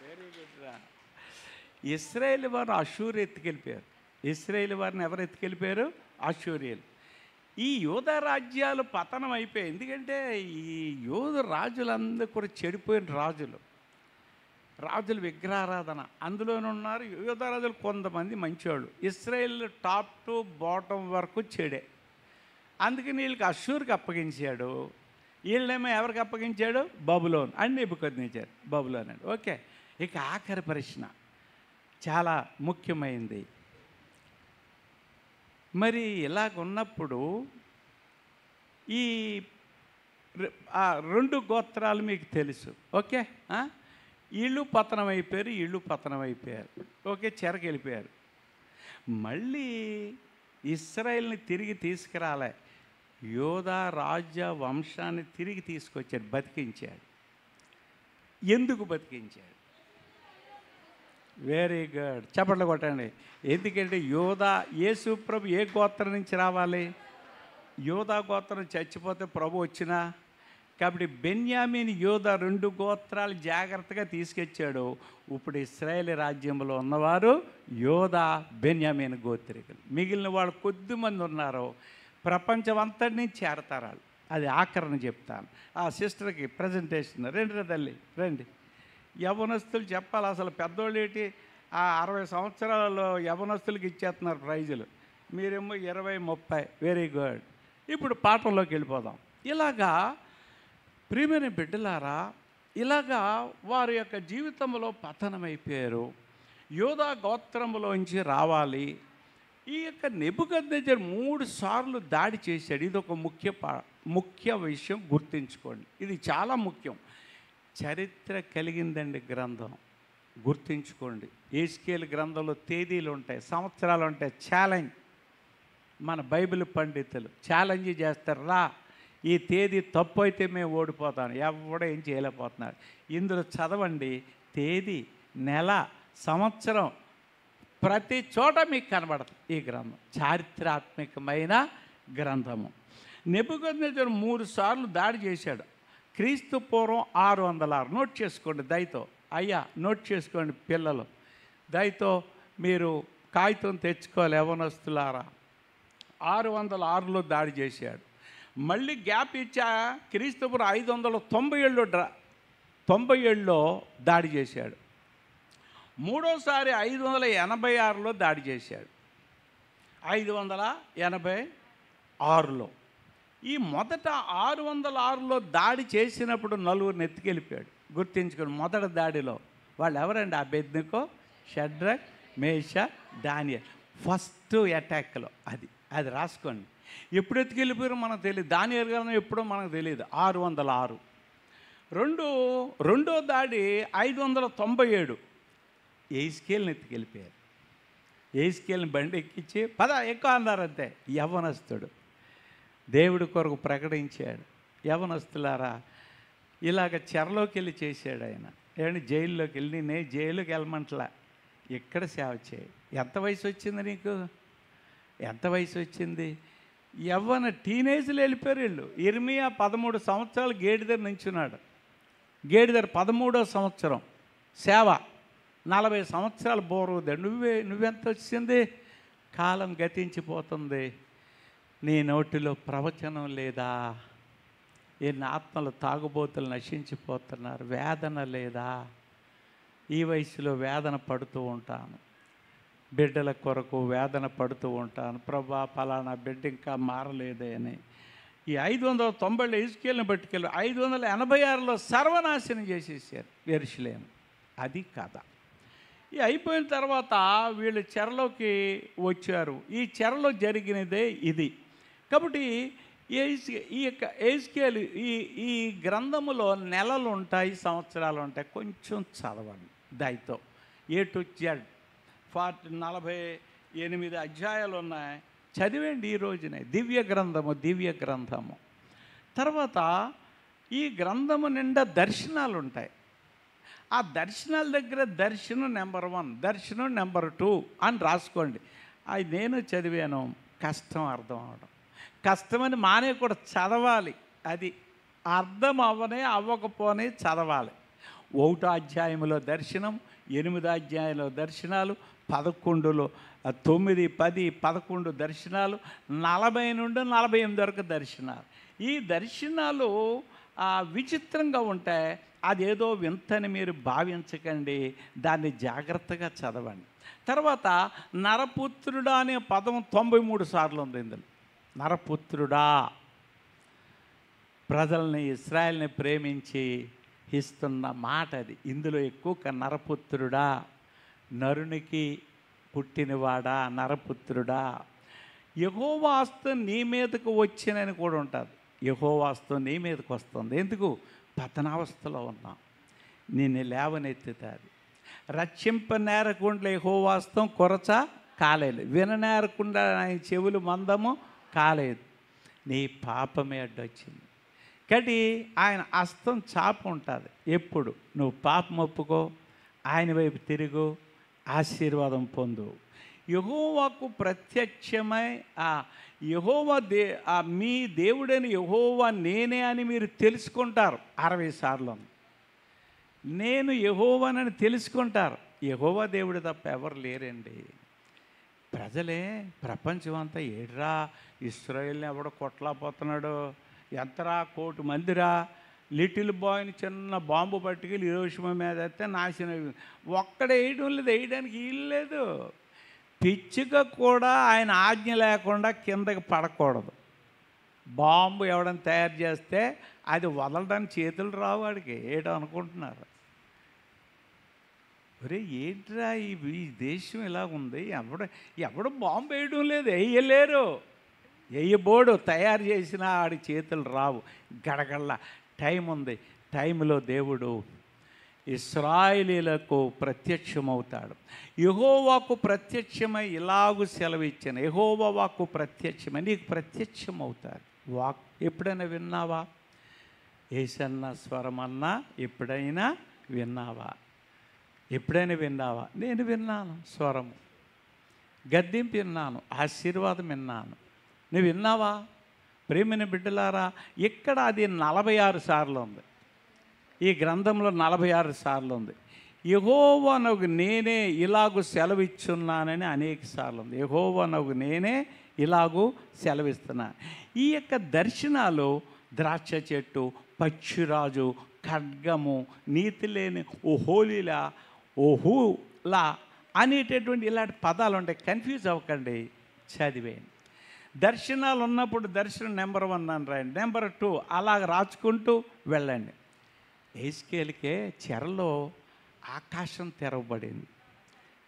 వెరీ గుడ్ రా. ఇశ్రాయేల్ వారు అష్షూరు ఎత్తుకెళ్ళిపోయారు. ఇశ్రాయేల్ వారిని ఎవరు ఎత్తుకెళ్ళిపోయారు, అష్షూరియలు. ఈ యోధా రాజ్యాలు పతనం అయిపోయాయి. ఎందుకంటే ఈ యోధ రాజులందరూ కూడా చెడిపోయిన రాజులు విగ్రహారాధన అందులోనున్నారు. యోధా రాజులు కొంతమంది మంచివాళ్ళు, ఇశ్రాయేల్ టాప్ టు బాటం వరకు చెడే. అందుకని వీళ్ళకి అష్షూరుకి అప్పగించాడు. వీళ్ళేమో ఎవరికి అప్పగించాడు, బబులోన్ అని నెబుకద్నెజరు, బబులోన్ అండి. ఓకే, ఇక ఆఖరి ప్రశ్న చాలా ముఖ్యమైనది. మరి ఇలాగున్నప్పుడు ఈ 2 గోత్రాలు మీకు తెలుసు. ఓకే, వీళ్ళు పతనం అయిపోయారు. ఓకే, చెరకు వెళ్ళిపోయారు. మళ్ళీ ఇశ్రాయేల్ని తిరిగి తీసుకురాలే, యోధా రాజ్య వంశాన్ని తిరిగి తీసుకొచ్చాడు, బతికించాడు. ఎందుకు బతికించాడు, వెరీ గుడ్, చప్పట్లు కొట్టండి. ఎందుకంటే యేసు ప్రభు ఏ గోత్రం నుంచి రావాలి, యోధా గోత్రం చచ్చిపోతే ప్రభు వచ్చినా. కాబట్టి బెన్యామీన్ యోధా 2 గోత్రాలు జాగ్రత్తగా తీసుకొచ్చాడు. ఇప్పుడు ఇశ్రాయేల్ రాజ్యంలో ఉన్నవారు యోధా బెన్యామీన్ గోత్రికులు. మిగిలిన వాళ్ళు కొద్దిమంది ఉన్నారు, ప్రపంచం అంతటి నుంచి చేరతారు వాళ్ళు. అది ఆఖరణ చెప్తాను. ఆ సిస్టర్కి ప్రజెంటేషన్ రండి తల్లి, రండి. యవనస్తులు చెప్పాలి, అసలు పెద్దోళ్ళు ఏంటి 60 సంవత్సరాలలో యవనస్తులకి ఇచ్చేస్తున్నారు ప్రైజులు, మీరేమో 20-30. Very good. ఇప్పుడు పాఠంలోకి వెళ్ళిపోదాం. ఇలాగా ప్రియమైన బిడ్డలారా, ఇలాగా వారి యొక్క జీవితంలో పతనమైపోయారు. యోధా గోత్రంలోంచి రావాలి. ఈ యొక్క నెబుకద్నెజరు 3 సార్లు దాడి చేశాడు. ఇది ఒక ముఖ్య విషయం, గుర్తుంచుకోండి. ఇది చాలా ముఖ్యం. చరిత్ర కలిగిందండి గ్రంథం, గుర్తుంచుకోండి. యెహెజ్కేలు గ్రంథంలో తేదీలు ఉంటాయి, సంవత్సరాలు ఉంటాయి. ఛాలెంజ్, మన బైబిల్ పండితులు ఛాలెంజ్ చేస్తారు, రా ఈ తేదీ తప్పు అయితే మేము ఓడిపోతాను, ఎవడో ఏం చేయలేకపోతున్నారు. ఇందులో చదవండి, తేదీ, నెల, సంవత్సరం ప్రతి చోట మీకు కనబడుతుంది. ఈ గ్రంథం చారిత్రాత్మకమైన గ్రంథము. నెబుకద్నెజరు 3 సార్లు దాడి చేశాడు. క్రీస్తు పూర్వం 606. నోట్ చేసుకోండి దయతో. అయ్యా నోట్ చేసుకోండి పిల్లలు, దయతో మీరు కాగితం తెచ్చుకోవాలి యవ్వనస్తులారా. 606లో దాడి చేశాడు. మళ్ళీ గ్యాప్ ఇచ్చా క్రీస్తుపురం 597లో దాడి చేశాడు. మూడోసారి 586లో దాడి చేశాడు. 586లో ఈ మొదట 606లో దాడి చేసినప్పుడు 4 ఎత్తుకెళ్ళిపోయాడు. గుర్తించుకోండి, మొదటి దాడిలో వాళ్ళు ఎవరండి? అబేద్నెగో, షడ్రక్, మేషక్, దానియేల్. ఫస్ట్ అటాక్లో అది రాసుకోండి. ఎప్పుడు ఎత్తుకెళ్ళిపోయారో మనకు తెలియదు. దానియేలు గ్రంథం ఎప్పుడో మనకు తెలియదు. 606. రెండో దాడి 597. ఎయిస్కేల్ని ఎత్తుకెళ్ళిపోయారు. ఎయిస్కేల్ని బండి ఎక్కించి పద ఎక్కువ అన్నారంతే. యవ్వనస్తుడు దేవుడి కొరకు ప్రకటించాడు. యవ్వనస్తులారా, ఇలాగ చెరలోకి వెళ్ళి చేశాడు ఆయన. ఏమంటే జైల్లోకి వెళ్ళి, నేను జైలుకి వెళ్ళమంటలా, ఇక్కడ సేవ చేయి. ఎంత వయసు వచ్చింది నీకు? ఎంత వయసు వచ్చింది? యవ్వన టీనేజ్లో వెళ్ళిపోయారు వీళ్ళు. ఇర్మియా 13 సంవత్సరాలు గేటు దగ్గర నించున్నాడు. గేటు దగ్గర 13వ సంవత్సరం సేవ, 40 సంవత్సరాలు బోరుదే. నువ్వెంత వచ్చింది? కాలం గతించిపోతుంది, నీ నోటిలో ప్రవచనం లేదా? ఎన్ని ఆత్మలు తాగుబోతులు నశించిపోతున్నారు, వేదన లేదా? ఈ వయసులో వేదన పడుతూ ఉంటాను, బిడ్డల కొరకు వేదన పడుతూ ఉంటాను. ప్రభా పలానా బిడ్డ ఇంకా మారలేదే అని. ఈ 590లో ఇజ్రాయేలుని పట్టుకెళ్ళి 586లో సర్వనాశనం చేసేసారు యెరూషలేము. అది కథ. ఈ అయిపోయిన తర్వాత వీళ్ళు చెరలోకి వచ్చారు. ఈ చెరలో జరిగినదే ఇది. కాబట్టి ఈ యొక్క ఎజ్కేలు ఈ గ్రంథములో నెలలు ఉంటాయి, సంవత్సరాలు ఉంటాయి. కొంచెం చదవండి దయతో. A to Z 48 అధ్యాయాలు ఉన్నాయి, చదివేండి ఈ రోజునే. దివ్య గ్రంథము. తర్వాత ఈ గ్రంథము నిండా దర్శనాలు ఉంటాయి. ఆ దర్శనాల దగ్గర దర్శనం నెంబర్ 1, దర్శనం నెంబర్ 2 అని రాసుకోండి. అది నేను చదివాను, కష్టం అర్థం అవడం. కష్టమని మానే కూడా చదవాలి. అది అర్థం అవ్వకపోనే చదవాలి. 1వ అధ్యాయంలో దర్శనం, 8వ అధ్యాయంలో దర్శనాలు, 11లో 9, 10, 11 దర్శనాలు, 40 నుండి 48 వరకు దర్శనాలు. ఈ దర్శనాలు విచిత్రంగా ఉంటాయి. అదేదో వింతని మీరు భావించకండి, దాన్ని జాగ్రత్తగా చదవండి. తర్వాత నరపుత్రుడా అనే పదం 93 సార్లు ఉంది ఇందులో. నరపుత్రుడా, ప్రజల్ని ఇశ్రాయేల్ని ప్రేమించి ఇస్తున్న మాట అది. ఇందులో ఎక్కువ నరపుత్రుడా, నరునికి పుట్టినవాడా, నరపుత్రుడా, యెహోవా హస్తం నీ మీదకు వచ్చినని కూడా ఉంటుంది. యెహోవా హస్తం నీ మీదకు వస్తుంది. ఎందుకు? పతనావస్థలో ఉన్నాం, నిన్ను లేవనెత్తుతుంది. రక్షింపనేరకుండా యెహోవా హస్తం కొరచ కాలేదు, విననేరకుండా ఆయన చెవులు మందము కాలేదు. నీ పాపమే అడ్డొచ్చింది. కాబట్టి ఆయన హస్తం చాపు ఉంటుంది ఎప్పుడు. నువ్వు పాపం ఒప్పుకో, ఆయన వైపు తిరుగు, ఆశీర్వాదం పొందు. యెహోవాకు ప్రత్యక్షమై మీ దేవుడైన యెహోవా నేనే అని మీరు తెలుసుకుంటారు. 60 సార్లు నేను యెహోవానని తెలుసుకుంటారు. యెహోవా దేవుడు తప్ప ఎవరు లేరండి. ప్రజలే ప్రపంచం అంతా ఏడ్రా, ఇశ్రాయేల్ని ఎవడో కొట్లాపోతున్నాడు, ఎంతరా 1 కోటి మందిరా, లిటిల్ బాయ్ని చిన్న బాంబు పట్టుకెళ్ళి హిరోషిమా మీద అయితే నాశనం. ఒక్కడే వేయడం లేదు, వేయడానికి వీలు లేదు. పిచ్చుక కూడా ఆయన ఆజ్ఞ లేకుండా కిందకి పడకూడదు. బాంబు ఎవడని తయారు చేస్తే అది వదలడానికి చేతులు రావు వాడికి. ఏటో అనుకుంటున్నారు. ఒరే ఏంట్రా ఈ దేశం ఇలా ఉంది, ఎవడు బాంబు వేయడం లేదు, వేయలేరు, వేయబోడు. తయారు చేసినా ఆడి చేతులు రావు. గడగళ్ళ టైం ఉంది. టైంలో దేవుడు ఇశ్రాయేలీలకు ప్రత్యక్షమవుతాడు. యెహోవాకు ప్రత్యక్షమై ఇలాగు సెలవిచ్చాను, యెహోవా వాక్కు ప్రత్యక్షమై నీకు ప్రత్యక్షమవుతాడు. వాక్ ఎప్పుడైనా విన్నావా? ఏసన్న స్వరమన్నా ఎప్పుడైనా విన్నావా? ఎప్పుడైనా విన్నావా? నేను విన్నాను స్వరము, గద్దింపు విన్నాను, ఆశీర్వాదం విన్నాను. నువ్వు విన్నావా? ప్రేమిన బిడ్డలారా, ఇక్కడ అది 46 సార్లు ఉంది. ఈ గ్రంథంలో 46 సార్లు ఉంది. యెహోవానగు నేనే ఇలాగూ సెలవిచ్చున్నానని అనేక సార్లు ఉంది. యెహోవానగు నేనే ఇలాగూ సెలవిస్తున్నా. ఈ యొక్క దర్శనాలు ద్రాక్ష చెట్టు, పక్షిరాజు, ఖడ్గము, నీతి లేని ఓహోలీలా, ఓహూలా అనేటటువంటి ఇలాంటి పదాలు ఉంటాయి. కన్ఫ్యూజ్ అవ్వకండి, చదివేయండి. దర్శనాలు ఉన్నప్పుడు దర్శనం నెంబర్ 1 అని రాయండి, నెంబర్ 2 అలాగ రాచుకుంటూ వెళ్ళండి. యెహెజ్కేలుకే చెరలో ఆకాశం తెరవబడింది.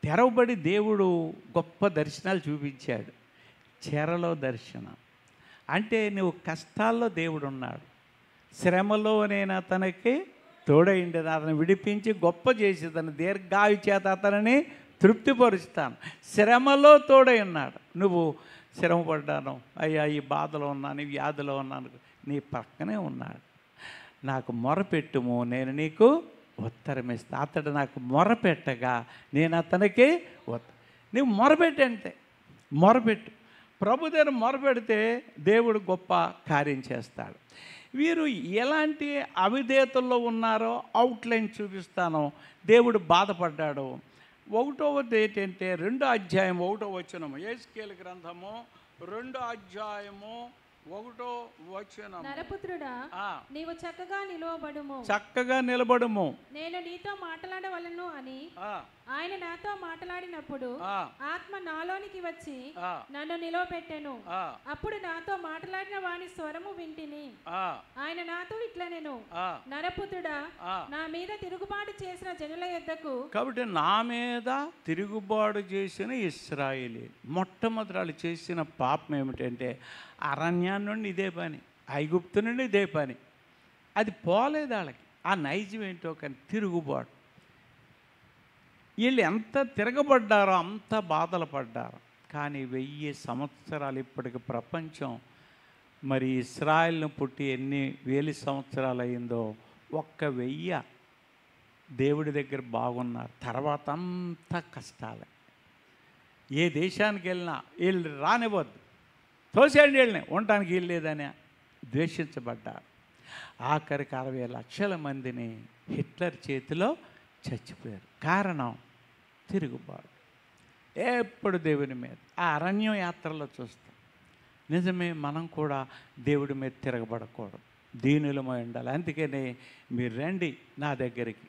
తెరవబడి దేవుడు గొప్ప దర్శనాలు చూపించాడు. చెరలో దర్శనం అంటే నువ్వు కష్టాల్లో దేవుడు ఉన్నాడు. శ్రమలో నేను అతనికి తోడైండి, అతను విడిపించి గొప్ప చేసేదాన్ని, దీర్ఘాయు చేత అతనిని తృప్తిపరుస్తాను. శ్రమలో తోడై ఉన్నాడు. నువ్వు శ్రమ పడ్డాను, అయ్యా ఈ బాధలో ఉన్నాను, ఈ వ్యాధిలో ఉన్నాను, నీ పక్కనే ఉన్నాడు. నాకు మొరపెట్టుము, నేను నీకు ఉత్తరం ఇస్తా. అతడు నాకు మొరపెట్టగా నేను అతనికి నువ్వు మొరపెట్టంటే మొరపెట్టు. ప్రభు దగ్గర మొరపెడితే దేవుడు గొప్ప కార్యం చేస్తాడు. వీరు ఎలాంటి అవిధేయతల్లో ఉన్నారో అవుట్లైన్ చూపిస్తాను. దేవుడు బాధపడ్డాడు. 1వ ఏంటంటే 2వ అధ్యాయం 1వ వచనము, యెహెజ్కేలు గ్రంథము 2వ అధ్యాయము 1వ వచనం. నరపుత్రుడా, నీవు చక్కగా నిలవబడుము, చక్కగా నిలబడుము, నేను నీతో మాట్లాడవలను అని ఆయన నాతో మాట్లాడినప్పుడు ఆత్మ నాలోనికి వచ్చి నన్ను నిలవబెట్టెను. అప్పుడు నాతో మాట్లాడిన వాని స్వరము వింటిని. ఆయన నాతో ఇట్లా, నేను నరపుత్రుడా, నా మీద తిరుగుబాటు చేసిన జనుల యొద్దకు. కాబట్టి నా మీద తిరుగుబాటు చేసిన ఇశ్రాయేలీ మొట్టమొదటి చేసిన పాపం ఏమిటంటే అరణ్యాన్ని నుండి ఇదే పని, ఐగుప్తు నుండి ఇదే పని. అది పోలేదు వాళ్ళకి. ఆ నైజం ఏంటో కానీ తిరుగుబాటు. వీళ్ళు ఎంత తిరగబడ్డారో అంత బాధలు పడ్డారు. కానీ 1000 సంవత్సరాలు ఇప్పటికి ప్రపంచం మరి ఇశ్రాయేలును పుట్టి ఎన్ని వేల సంవత్సరాలు అయిందో, 1000 దేవుడి దగ్గర బాగున్నారు. తర్వాత అంతా కష్టాలే. ఏ దేశానికి వెళ్ళినా వీళ్ళు రానివ్వద్దు, తోసేయండి వీళ్ళని, ఉండటానికి వీళ్ళు లేదని ద్వేషించబడ్డారు. ఆఖరికి 60 లక్షల మందిని హిట్లర్ చేతిలో చచ్చిపోయారు. కారణం తిరుగుబాటు. ఎప్పుడు దేవుని మీద. ఆ అరణ్యం యాత్రలో చూస్తాం. నిజమే, మనం కూడా దేవుడి మీద తిరగబడకూడదు, దీనులమై ఉండాలి. అందుకని మీరు రండి నా దగ్గరికి,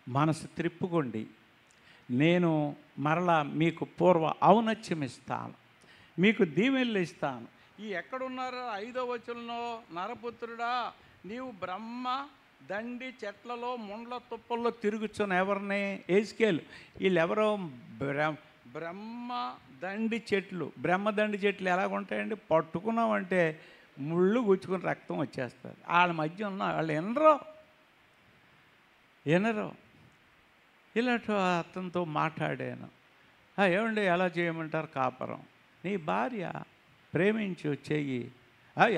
మనసు త్రిప్పుకోండి, నేను మరలా మీకు పూర్వ ఔన్నత్యం ఇస్తాను, మీకు దీవెనలు ఇస్తాను. ఈ ఎక్కడున్నారో 5వ వచనంలో, నరపుత్రుడా నీవు బ్రహ్మ దండి చెట్లలో ముండ్ల తుప్పల్లో తిరుగుచున్న ఎవరిని? యెహెజ్కేలు. వీళ్ళెవరో బ్రహ్మ దండి చెట్లు. బ్రహ్మదండి చెట్లు ఎలాగుంటాయండి? పట్టుకున్నామంటే ముళ్ళు గుచ్చుకుని రక్తం వచ్చేస్తుంది. వాళ్ళ మధ్య ఉన్న వాళ్ళు వినరు. ఇలాంటి అతనితో మాట్లాడాను. ఏమండి ఎలా చేయమంటారు? కాపరం, నీ భార్య ప్రేమించి చెయ్యి.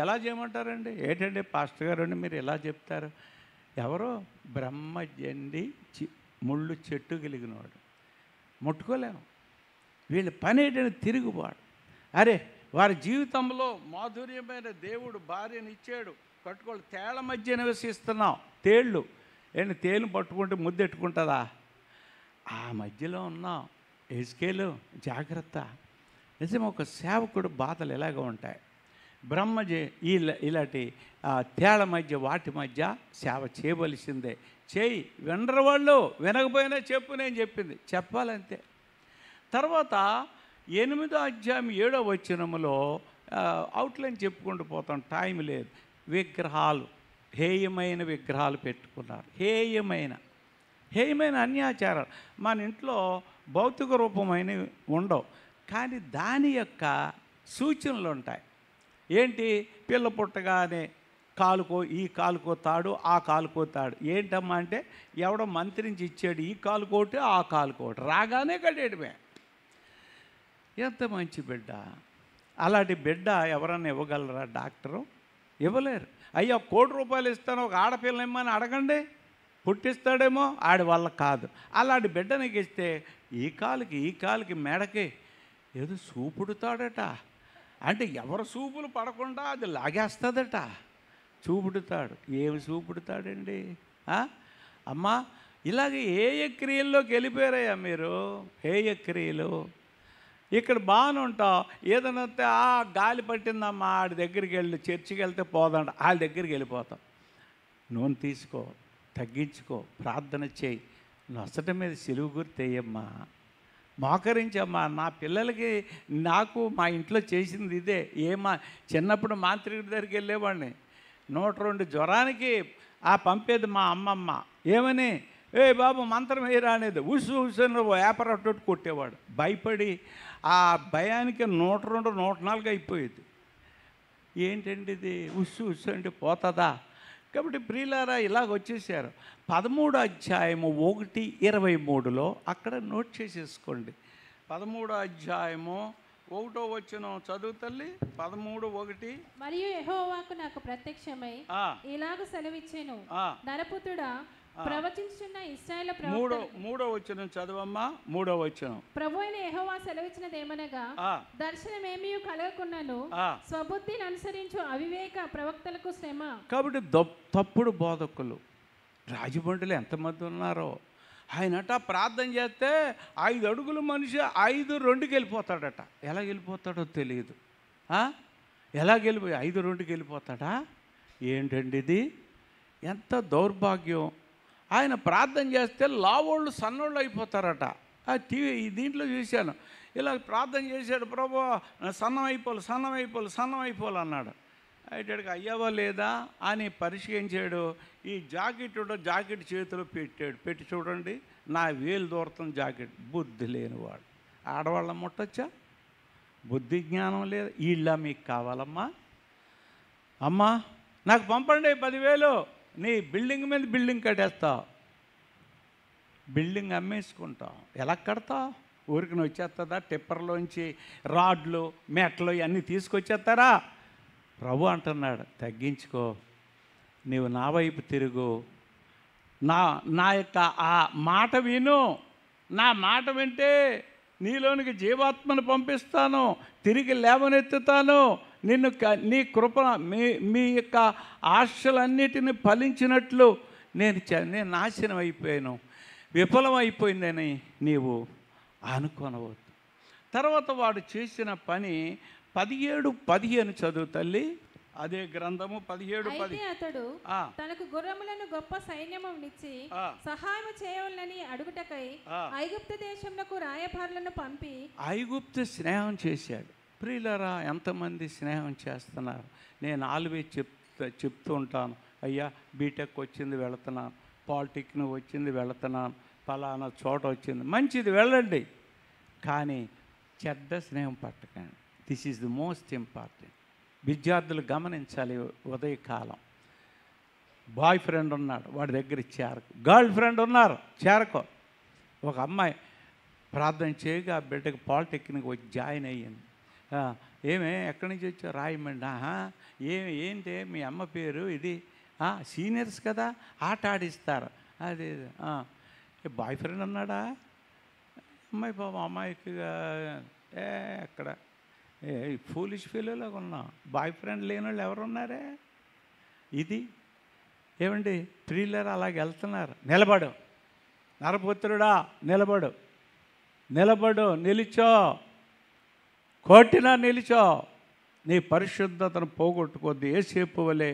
ఎలా చేయమంటారండి? ఏంటండి పాస్టర్ గారు అండి మీరు ఎలా చెప్తారు? ఎవరో బ్రహ్మజండి ముళ్ళు చెట్టు కలిగినవాడు, ముట్టుకోలేము. వీళ్ళ పని ఏంటంటే తిరుగుబాటు. అరే వారి జీవితంలో మాధుర్యమైన దేవుడు భార్యను ఇచ్చాడు, కట్టుకోవాలి. తేళ్ల మధ్య నివసిస్తున్నాం. తేళ్ళు ఏంటి? తేలును పట్టుకుంటే ముద్దెట్టుకుంటుందా? ఆ మధ్యలో ఉన్నాం. యెహెజ్కేలు జాగ్రత్త. నిజం, ఒక సేవకుడు బాధలు ఎలాగ ఉంటాయి. ఇలాంటి తేళ్ల మధ్య వాటి మధ్య సేవ చేయవలసిందే. చేయి. వినరు వాళ్ళు, వినకపోయినా చెప్పు, నేను చెప్పింది చెప్పాలంతే. తర్వాత 8వ అధ్యాయం 7వ వచనములో అవుట్లైన్ చెప్పుకుంటూ పోతాం, టైం లేదు. విగ్రహాలు, హేయమైన విగ్రహాలు పెట్టుకున్నారు. హేయమైన అన్యాచారాలు. మన ఇంట్లో భౌతిక రూపమైనవి ఉండవు, కానీ దాని యొక్క సూచనలు ఉంటాయి. ఏంటి? పిల్ల పుట్టగానే ఈ కాలుకో తాడు, ఆ కాలుకో తాడు. ఏంటమ్మా అంటే ఎవడో మంత్రించి ఇచ్చాడు, ఈ కాలుకోటి ఆ కాలుకోటి, రాగానే కట్టేయడమే. ఎంత మంచి బిడ్డ! అలాంటి బిడ్డ ఎవరన్నా ఇవ్వగలరా డాక్టరు? ఇవ్వలేరు. అయ్యా ₹1,00,00,000 ఇస్తాను, ఒక ఆడపిల్లని ఇమ్మని అడగండి, పుట్టిస్తాడేమో, ఆడి వల్ల కాదు. అలాంటి బిడ్డ నీకు ఇస్తే ఈ కాలుకి మెడకి ఏదో చూపుడుతాడట. అంటే ఎవరు చూపులు పడకుండా అది లాగేస్తుందట. చూపుడుతాడు. ఏమి చూపుడుతాడండి? అమ్మా, ఇలాగే ఏ క్రియల్లోకి వెళ్ళిపోయారయ్యా మీరు, ఏ క్రియలు. ఇక్కడ బాగానే ఉంటాం, ఏదైనా గాలి పట్టిందమ్మా, ఆడి దగ్గరికి వెళ్ళి, చర్చికి వెళ్తే పోదంట, వాళ్ళ దగ్గరికి వెళ్ళిపోతాం. నూనె తీసుకో, తగ్గించుకో, ప్రార్థన చేయి, నొసట మీద సిలువు గుర్తేయమ్మా, మోకరించమ్మా. నా పిల్లలకి నాకు మా ఇంట్లో చేసింది ఇదే. చిన్నప్పుడు మాంత్రికుడి దగ్గరికి వెళ్ళేవాడిని, 102 జ్వరానికి పంపేది మా అమ్మమ్మ. ఏమని, ఏ బాబు మంత్రం వేయరా అనేది. ఉసు వేపర్ అట్టు కొట్టేవాడు. భయపడి ఆ భయానికి 102, 104 అయిపోయేది. ఏంటండి ఇది, ఉస్సు అంటే పోతుందా? కాబట్టి ప్రియులారా, ఇలాగ వచ్చేసారు. 13వ అధ్యాయము 1:23 అక్కడ నోట్ చేసేసుకోండి. 13వ అధ్యాయము 1వ వచనం చదువు తల్లి. 13:1. మరియు యెహోవాకు నాకు ప్రత్యక్షమై ఇలాగ సెలవిచ్చెను, నరపుత్రుడా, ప్రవచించుచున్న ఇశ్రాయేలు ప్రవక్తలు. 3వ వచనం చదవమ్మా. 3వ వచనం. ప్రభువైన యెహోవా సెలవిచ్చినదేమనగా, దర్శనమేమీ కలగకున్నను స్వబుద్ధిని అనుసరించు అవివేక ప్రవక్తలకు శ్రమ. కాబట్టి తప్పుడు బోధకులు రాజమండ్రిలో ఎంతమంది ఉన్నారో. ఆయనట ప్రార్థన చేస్తే 5 అడుగుల మనిషి 5:2కి వెళ్ళిపోతాడట. ఎలా వెళ్ళిపోతాడో తెలియదు. ఎలా 5:2కి వెళ్ళిపోతాడా? ఏంటండి ఇది, ఎంత దౌర్భాగ్యం. ఆయన ప్రార్థన చేస్తే లావోళ్ళు సన్నోళ్ళు అయిపోతారట. దీంట్లో చూశాను. ఇలా ప్రార్థన చేశాడు, ప్రభు సన్నం అయిపోవాలి అన్నాడు. అయిటాడికి అయ్యావా లేదా అని పరిశీలించాడు. ఈ జాకెట్ చేతిలో పెట్టి చూడండి, నా వేలు దూరతం జాకెట్. బుద్ధి లేనివాడు. ఆడవాళ్ళని ముట్టొచ్చా? బుద్ధి జ్ఞానం లేదు. వీళ్ళ మీకు కావాలమ్మా? అమ్మా, నాకు పంపండి 10,000, నీ బిల్డింగ్ మీద బిల్డింగ్ కట్టేస్తావు, బిల్డింగ్ అమ్మేసుకుంటావు. ఎలా కడతావు? ఊరికి వచ్చేస్తుందా? టిప్పర్లోంచి రాడ్లు, మెట్లు ఇవన్నీ తీసుకొచ్చేస్తారా? ప్రభు అంటున్నాడు, తగ్గించుకో, నీవు నా వైపు తిరుగు, నా యొక్క ఆ మాట విను. నా మాట వింటే నీలోనికి జీవాత్మను పంపిస్తాను, తిరిగి లేవనెత్తుతాను, నిన్ను నీ కృప మీ యొక్క ఆశలన్నిటిని ఫలించినట్లు నేను నాశనం అయిపోయాను, విఫలం అయిపోయిందని నీవు అనుకోనవద్దు. తర్వాత వాడు చేసిన పని 17:15 చదువు తల్లి. అదే గ్రంథము 17:10. అతడు తనకు గుర్రములను గొప్ప సైన్యమునిచ్చి సహాయం చేయవలనని అడుగుటకై ఐగుప్తు దేశమునకు రాయబారులను పంపి. ఐగుప్తు స్నేహం చేశాడు. ప్రియులారా, ఎంతమంది స్నేహం చేస్తున్నారు? నేను ఆల్వేస్ చెప్తూ ఉంటాను, అయ్యా బీటెక్ వచ్చింది వెళుతున్నాను, పాలిటెక్నిక్ వచ్చింది వెళుతున్నాను, ఫలానా చోట వచ్చింది, మంచిది వెళ్ళండి, కానీ చెడ్డ స్నేహం పట్టకండి. This is the most important. విద్యార్థులు గమనించాలి. ఉదయకాలం బాయ్ ఫ్రెండ్ ఉన్నాడు, వాడి దగ్గర చేరకు. గర్ల్ ఫ్రెండ్ ఉన్నారు, చేరకో. ఒక అమ్మాయి ప్రార్థన చేయగా ఆ బిడ్డకి పాలిటెక్నిక్ వచ్చి జాయిన్ అయ్యింది. ఎక్కడి నుంచి వచ్చావు? రాయమండి. ఏంటి మీ అమ్మ పేరు? ఇది సీనియర్స్ కదా, ఆట ఆడిస్తారు. అది బాయ్ ఫ్రెండ్ ఉన్నాడా? అమ్మాయి పాపం అమ్మాయికి ఎక్కడ ఫూలిష్ ఫీల్డ్లాగా ఉన్నాం. బాయ్ ఫ్రెండ్ లేని వాళ్ళు ఎవరున్నారే? ఇది ఏమండి, ప్రియులారా, అలాగే వెళ్తున్నారు. నిలబడు నరపుత్రుడా, నిలబడు, నిలిచో, కొట్టినా నిలిచో, నీ పరిశుద్ధతను పోగొట్టుకోద్దు, ఏసేపు వలె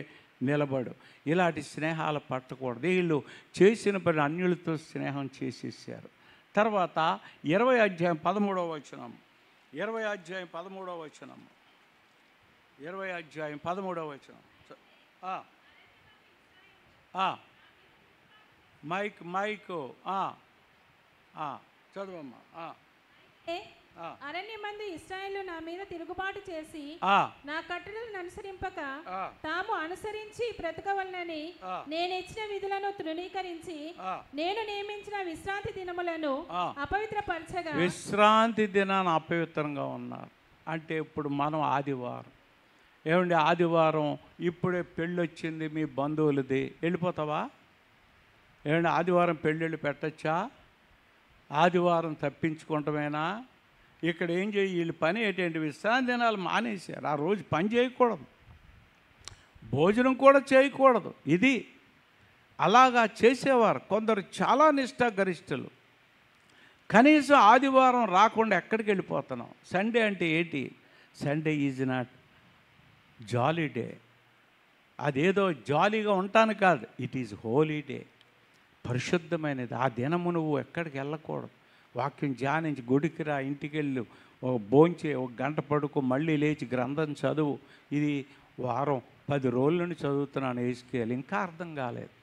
నిలబడు. ఇలాంటి స్నేహాలు పట్టకూడదు. వీళ్ళు చేసిన పని అన్యులతో స్నేహం చేసేసారు. తర్వాత 20వ అధ్యాయం 13వ వచనం. 20వ అధ్యాయం 13వ వచనం. 20వ అధ్యాయం 13వ వచనం. మైకు చదువమ్మా. అరణ్యమందు ఇశ్రాయేలు నా మీద తిరుగుబాటు చేసి నా కట్టడలను అనుసరింపక తాము అనుసరించి బ్రతకవలనని నేను ఇచ్చిన విధులను తృణీకరించి నేను నియమించిన విశ్రాంతి దినములను అపవిత్రపరచగా. విశ్రాంతి దినాన్ని అపవిత్రంగా ఉన్నారు. అంటే ఇప్పుడు మనం ఆదివారం ఏమండి ఆదివారం ఇప్పుడే పెళ్ళి వచ్చింది మీ బంధువులది, వెళ్ళిపోతావా? ఏమండి ఆదివారం పెళ్ళిళ్ళు పెట్టచ్చా? ఆదివారం తప్పించుకుంటమేనా? ఇక్కడ ఏం చేయి, వీళ్ళు పని ఏంటంటే విశ్రాంతి దినాలు మానేశారు. ఆ రోజు పని చేయకూడదు, భోజనం కూడా చేయకూడదు. ఇది అలాగా చేసేవారు కొందరు, చాలా నిష్ఠాగరిష్ఠులు. కనీసం ఆదివారం రాకుండా ఎక్కడికి వెళ్ళిపోతున్నాం? సండే అంటే ఏంటి? Sunday is not jolly day. అదేదో జాలీగా ఉంటాను కాదు, ఇట్ ఈజ్ హోలీ డే, పరిశుద్ధమైనది. ఆ దినము నువ్వు ఎక్కడికి వెళ్ళకూడదు. వాక్యం ధ్యానించి గుడికి రా, ఇంటికి వెళ్ళు, భోంచే, ఒక గంట పడుకో, మళ్ళీ లేచి గ్రంథం చదువు. ఇది వారం 10 రోజుల నుండి చదువుతున్నాను ఏస్కేల్, ఇంకా అర్థం కాలేదు.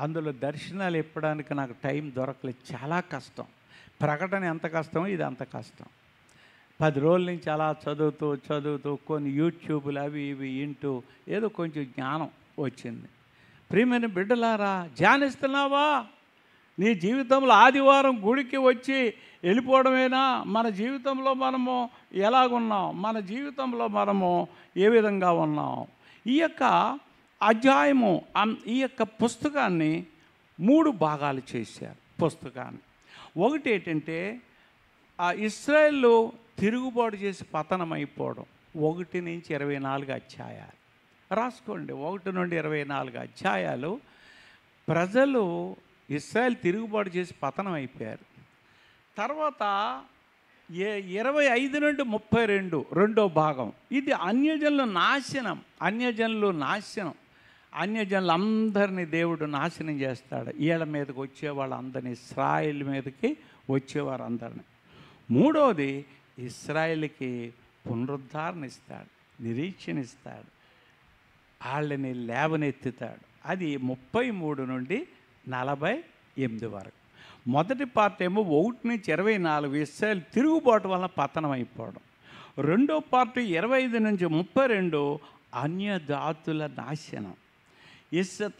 అందులో దర్శనాలు ఇప్పడానికి నాకు టైం దొరకలేదు, చాలా కష్టం. ప్రకటన ఎంత కష్టమో ఇది అంత కష్టం. 10 రోజుల నుంచి అలా చదువుతూ కొన్ని యూట్యూబ్లు అవి ఇవి వింటూ ఏదో కొంచెం జ్ఞానం వచ్చింది. ప్రియమైన బిడ్డలారా, ధ్యానిస్తున్నావా? నీ జీవితంలో ఆదివారం గుడికి వచ్చి వెళ్ళిపోవడమేనా? మన జీవితంలో మనము ఎలాగున్నాం? మన జీవితంలో మనము ఏ విధంగా ఉన్నాం? ఈ యొక్క అధ్యాయము, ఈ యొక్క పుస్తకాన్ని 3 భాగాలు చేశారు. పుస్తకాన్ని ఒకటి ఏంటంటే ఇశ్రాయేలు తిరుగుబాటు చేసి పతనమైపోవడం, 1 నుంచి 24 అధ్యాయాలు రాసుకోండి. 1 నుండి 24 అధ్యాయాలు. ప్రజలు ఇశ్రాయేలు తిరుగుబాటు చేసి పతనం అయిపోయారు. తర్వాత 25 నుండి 32 రెండో భాగం. ఇది అన్యజనుల నాశనం. అన్యజనులందరినీ దేవుడు నాశనం చేస్తాడు. వీళ్ళ మీదకి వచ్చేవాళ్ళందరినీ, ఇశ్రాయేల్ మీదకి వచ్చేవారు అందరినీ. మూడవది, ఇశ్రాయేల్కి పునరుద్ధరణ ఇస్తాడు, నిరీక్షణ ఇస్తాడు, వాళ్ళని లేవనెత్తుతాడు. అది 33 నుండి 48 వరకు. మొదటి పార్ట్ ఏమో 1 నుంచి 24 ఇశ్రాయేలు తిరుగుబాటు వల్ల పతనం అయిపోవడం. రెండో పార్ట్ 25 నుంచి 32 అన్య జాతుల నాశనం.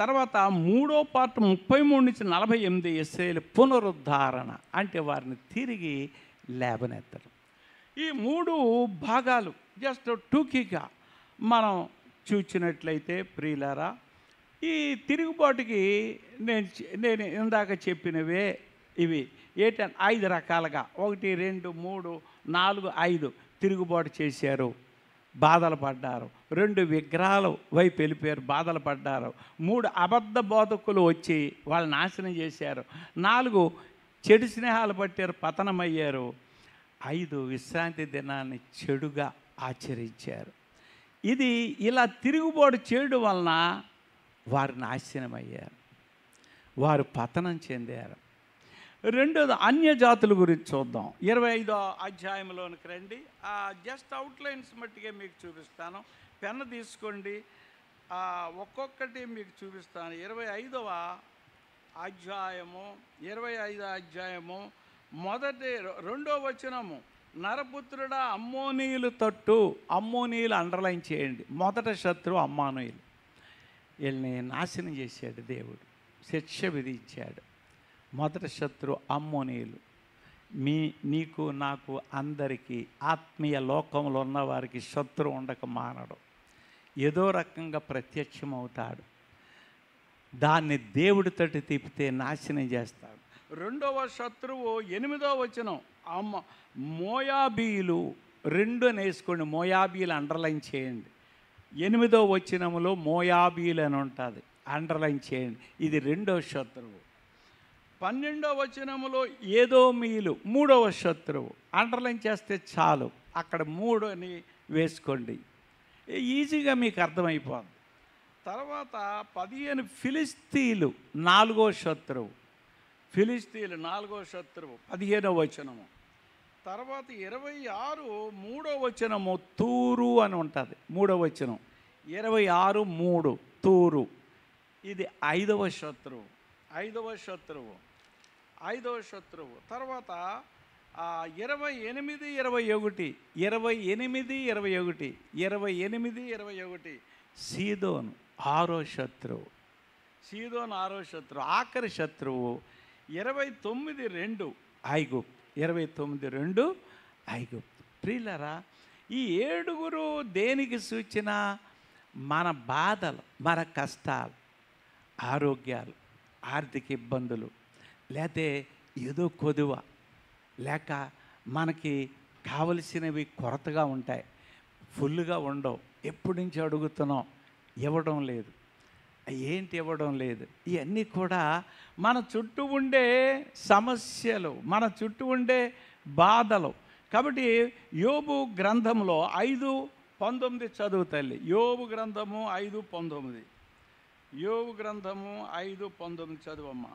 తర్వాత మూడో పార్ట్ 33 నుంచి 48 ఇశ్రాయేలు పునరుద్ధరణ, అంటే వారిని తిరిగి లేవనెత్తడం. ఈ 3 భాగాలు జస్ట్ టూకీగా మనం చూసినట్లయితే ప్రియులారా, ఈ తిరుగుబాటుకి నేను ఇందాక చెప్పినవే ఇవి ఏంటంటే 5 రకాలుగా, 1, 2, 3, 4, 5 తిరుగుబాటు చేశారు, బాధలు పడ్డారు. 2 విగ్రహాలు వైపు వెళ్ళిపోయారు, బాధలు పడ్డారు. 3 అబద్ధ బోధకులు వచ్చి వాళ్ళు నాశనం చేశారు. 4 చెడు స్నేహాలు పట్టారు, పతనమయ్యారు. 5 విశ్రాంతి దినాన్ని చెడుగా ఆచరించారు. ఇది ఇలా తిరుగుబాటు చేయడం వలన వారు నాశనమయ్యారు, వారు పతనం చెందారు. రెండోది అన్యజాతుల గురించి చూద్దాం. 25వ అధ్యాయంలోనికి రండి. జస్ట్ అవుట్లైన్స్ మట్టిగా మీకు చూపిస్తాను. పెన్ను తీసుకోండి, ఒక్కొక్కటి మీకు చూపిస్తాను. 25వ అధ్యాయము మొదటి 2వ వచనము, నరపుత్రుడా అమ్మోనీయులు తట్టు. అమ్మోనీయులు అండర్లైన్ చేయండి. మొదట శత్రువు అమ్మానీయులు. వీళ్ళని నాశనం చేశాడు దేవుడు, శిక్ష విధించాడు. మొదటి శత్రువు అమ్మోనీయులు. నీకు నాకు అందరికీ ఆత్మీయ లోకంలో ఉన్నవారికి శత్రువు ఉండక మానడు. ఏదో రకంగా ప్రత్యక్షమవుతాడు, దాన్ని దేవుడి తోటి తిప్పితే నాశనం చేస్తాడు. రెండవ శత్రువు 8వ వచనం, మోయాబీయులు. 2 అని వేసుకోండి, మోయాబీలు అండర్లైన్ చేయండి. 8వ వచనములో మోయాబీలు అని ఉంటుంది, అండర్లైన్ చేయండి. ఇది 2వ శత్రువు. 12వ వచనములో ఏదోమీయులు, 3వ శత్రువు. అండర్లైన్ చేస్తే చాలు, అక్కడ 3 అని వేసుకోండి, ఈజీగా మీకు అర్థమైపోద్ది. తర్వాత 15 ఫిలిస్తీన్లు, 4వ శత్రువు. ఫిలిస్తీన్లు 4వ శత్రువు, 15వ వచనము. తర్వాత 26 3వ వచనము, తూరు అని ఉంటుంది, 3వ వచనం. 26 3 తూరు, ఇది 5వ శత్రువు. 5వ శత్రువు. తర్వాత 28 సీదోను 6వ శత్రువు. ఆఖరి శత్రువు 29 2 ఐగుప్తు. ప్రియులారా, ఈ 7 దేనికి సూచన? మన బాధలు, మన కష్టాలు, ఆరోగ్యాలు, ఆర్థిక ఇబ్బందులు, లేతే ఏదో కొదువ, లేక మనకి కావలసినవి కొరతగా ఉంటాయి, ఫుల్గా ఉండవు. ఎప్పటి నుంచి అడుగుతున్నాం, ఇవ్వడం లేదు. ఏంటి ఇవ్వడం లేదు? ఇవన్నీ కూడా మన చుట్టూ ఉండే సమస్యలు, మన చుట్టూ ఉండే బాధలు. కాబట్టి యోబు గ్రంథంలో 5:19 చదువు తల్లి. యోబు గ్రంథము 5:19. యోబు గ్రంథము 5:19 చదువమ్మా.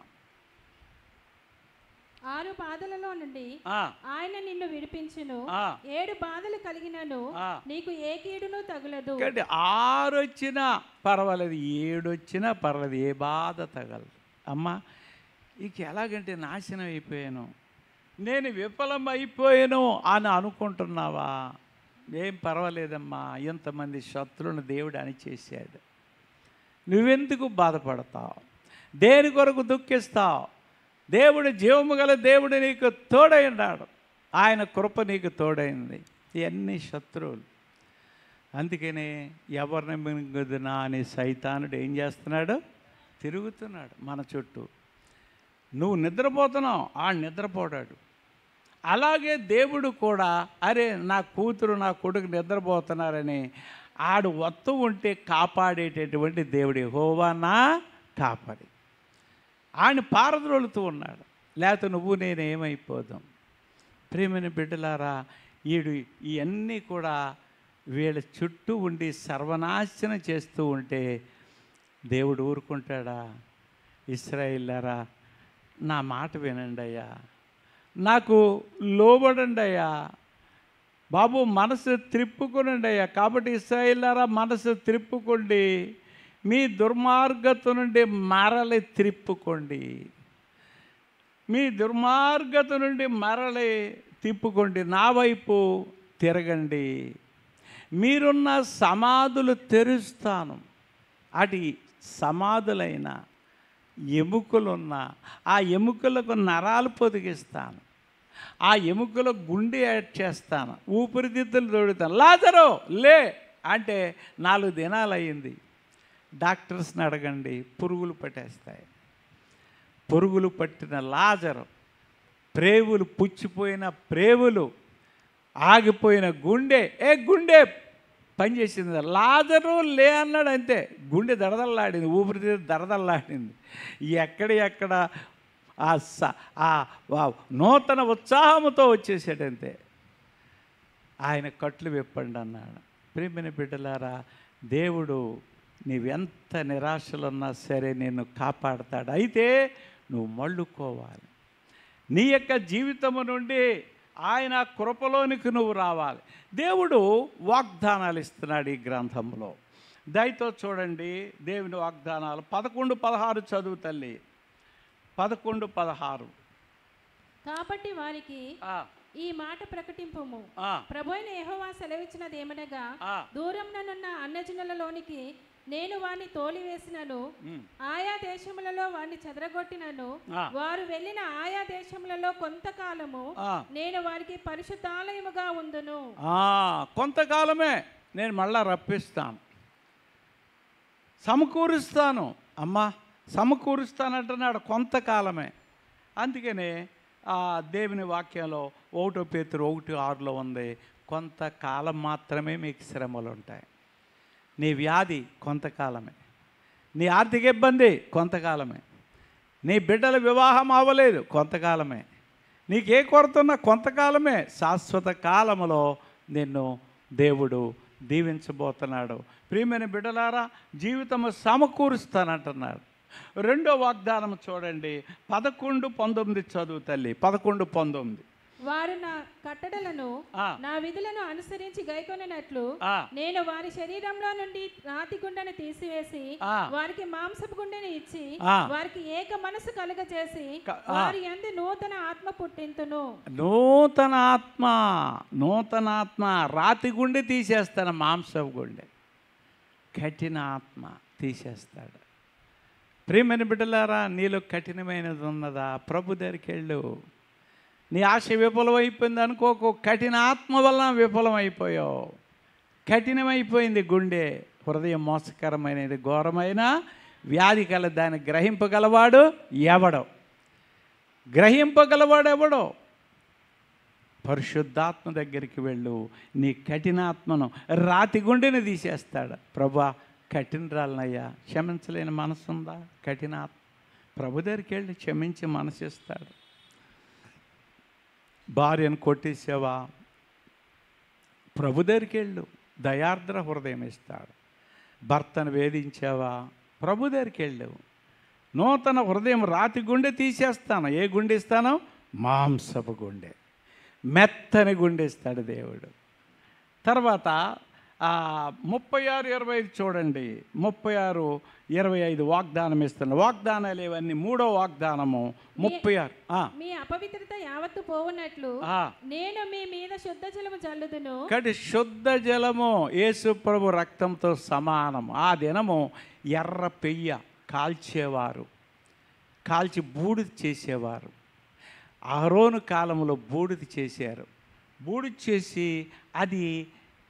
6 బాధలలో నుండి ఆయన నిన్ను విడిపించును. 7 బాధలు కలిగినను నీకు ఏ కీడును తగులదు. 6 వచ్చినా పర్వాలేదు, 7 వచ్చినా పర్వాలేదు, ఏ బాధ తగలదు. అమ్మా, ఇక ఎలాగంటే నాశనం అయిపోయాను, నేను విఫలం అయిపోయాను అని అనుకుంటున్నావా? ఏం పర్వాలేదమ్మా, ఇంతమంది శత్రువులను దేవుడు అణిచేశాడు. నువ్వెందుకు బాధపడతావు? దేని కొరకు దుఃఖిస్తావు? దేవుడు, జీవము గల దేవుడు నీకు తోడై ఉన్నాడు. ఆయన కృప నీకు తోడైంది. ఇవన్నీ శత్రువులు. అందుకనే ఎవరిని మింగుదునా అని సైతానుడు ఏం చేస్తున్నాడు? తిరుగుతున్నాడు మన చుట్టూ. నువ్వు నిద్రపోతున్నావు, ఆడు నిద్రపోడాడు. అలాగే దేవుడు కూడా, అరే నా కూతురు నా కొడుకు నిద్రపోతున్నారని ఆడు వత్తు ఉంటే కాపాడేటటువంటి దేవుడు యెహోవా నా కాపాడి ఆయన పారద్రోలుతూ ఉన్నాడు. లేకపోతే నువ్వు నేను ఏమైపోదాం? ప్రేమైన బిడ్డలారా, ఇవన్నీ కూడా వీళ్ళ చుట్టూ ఉండి సర్వనాశనం చేస్తూ ఉంటే దేవుడు ఊరుకుంటాడా? ఇశ్రాయేలులారా, నా మాట వినండి అయ్యా, నాకు లోబడండి అయ్యా బాబు, మనసు త్రిప్పుకొనండి అయ్యా. కాబట్టి ఇశ్రాయేలులారా, మనసు త్రిప్పుకోండి, మీ దుర్మార్గత నుండి మరలి త్రిప్పుకోండి, మీ దుర్మార్గత నుండి మరలి తిప్పుకోండి, నా వైపు తిరగండి, మీరున్న సమాధులు తెరుస్తాను. అటు సమాధులైన ఎముకలున్న ఆ ఎముకలకు నరాలు పొదిగిస్తాను, ఆ ఎముకల గుండె యాడ్ చేస్తాను, ఊపిరితిత్తులు తోడుతాను. లాజరు లే అంటే 4 దినాలు అయ్యింది. డాక్టర్స్ని అడగండి, పురుగులు పట్టేస్తాయి. పురుగులు పట్టిన లాజరు, ప్రేవులు పుచ్చిపోయిన ప్రేవులు, ఆగిపోయిన గుండె, గుండె పనిచేసింది. లాజరు లే అన్నాడు, అంతే. గుండె దడదల్లాడింది, ఊపిరితిత్తులు దడదల్లాడింది. ఎక్కడ నూతన ఉత్సాహంతో వచ్చేసాడంతే. ఆయన కట్లు విప్పండి అన్నాడు. ప్రియమైన బిడ్డలారా, దేవుడు నీవెంత నిరాశలున్నా సరే నిన్ను కాపాడతాడు. అయితే నువ్వు మళ్ళుకోవాలి. నీ యొక్క జీవితము నుండి ఆయన కృపలోనికి నువ్వు రావాలి. దేవుడు వాగ్దానాలు ఇస్తున్నాడు ఈ గ్రంథంలో. దయతో చూడండి దేవుని వాగ్దానాలు. 11:16 చదువు తల్లి. 11:16. కాబట్టి వారికి ఈ మాట ప్రకటింపుము, ప్రభువైన యెహోవా సెలవిచ్చినది ఏమనగా, దూరంననున్న అన్యజనులలోనికి నేను వారిని తోలివేసినను, ఆయా దేశములలో వారిని చెదరగొట్టినను, వారు వెళ్ళిన ఆయా దేశములలో కొంతకాలము నేను వారికి పరిశుద్ధాలయముగా ఉందును. కొంతకాలమే నేను మళ్ళా రప్పిస్తాను, సమకూరుస్తాను. అమ్మా, సమకూరుస్తానంటున్నాడు, కొంతకాలమే. అందుకనే దేవుని వాక్యంలో 1 పేతురు 1:6 ఉంది, కొంతకాలం మాత్రమే మీకు శ్రమలు ఉంటాయి. నీ వ్యాధి కొంతకాలమే, నీ ఆర్థిక ఇబ్బంది కొంతకాలమే, నీ బిడ్డల వివాహం అవ్వలేదు కొంతకాలమే, నీకే కొరతున్నా కొంతకాలమే. శాశ్వత కాలములో నిన్ను దేవుడు దీవించబోతున్నాడు. ప్రియమైన బిడ్డలారా, జీవితము సమకూరుస్తానంటున్నాడు. రెండో వాగ్దానం చూడండి, 11:19 చదువు తల్లి. 11:19. వారు నా కట్టడలను నా విధులను అనుసరించి గైకొనినట్లు నేను వారి శరీరంలో నుండి రాతి గుండెను తీసివేసి వారికి మాంసపు గుండెను ఇచ్చి వారికి ఏక మనసు కలుగజేసి వారి యందు నూతన ఆత్మ పుట్టింతును. నూతన ఆత్మ. రాతి గుండె తీసేస్తాను, మాంసపు గుండె, కఠిన ఆత్మ తీసేస్తాడు. ప్రియమైన బిడ్డలారా, నీలో కఠినమైనది ఉన్నదా? ప్రభు దగ్గరికి వెళ్ళు. నీ ఆశ విఫలమైపోయింది అనుకోకు, కఠిన ఆత్మ వలన విఫలమైపోయావు. కఠినమైపోయింది గుండె, హృదయం మోసకరమైనది, ఘోరమైన వ్యాధి కల, దాన్ని గ్రహింపగలవాడు ఎవడో? గ్రహింపగలవాడు ఎవడో? పరిశుద్ధాత్మ దగ్గరికి వెళ్ళు, నీ కఠినాత్మను, రాతి గుండెని తీసేస్తాడు. ప్రభా, కఠినరాలనయ్యా, క్షమించలేని మనసు ఉందా? కఠినాత్మ ప్రభు దగ్గరికి వెళ్ళి క్షమించి మనసిస్తాడు. భార్యను కొట్టేసావా? ప్రభు దగ్గరికి వెళ్ళు, దయార్ద్ర హృదయం ఇస్తాడు. భర్తను వేధించావా? ప్రభు దగ్గరికి వెళ్ళు, నూతన హృదయం, రాతి గుండె తీసేస్తాను. ఏ గుండె ఇస్తాను? మాంసపు గుండె, మెత్తని గుండె ఇస్తాడు దేవుడు. తర్వాత 36:25 చూడండి. 36:25 వాగ్దానం ఇస్తున్నాడు. వాగ్దానాలు ఇవన్నీ. 3వ వాగ్దానము 36. మీ అపవిత్రత యావత్తు పోవునట్లు నేను మీ మీద శుద్ధ జలము జల్లుదును. కాబట్టి శుద్ధ జలము యేసు ప్రభు రక్తంతో సమానము. ఆ దినము ఎర్ర పెయ్య కాల్చేవారు, కాల్చి బూడిద చేసేవారు. అహరోను కాలంలో బూడిద చేశారు. బూడిద చేసి అది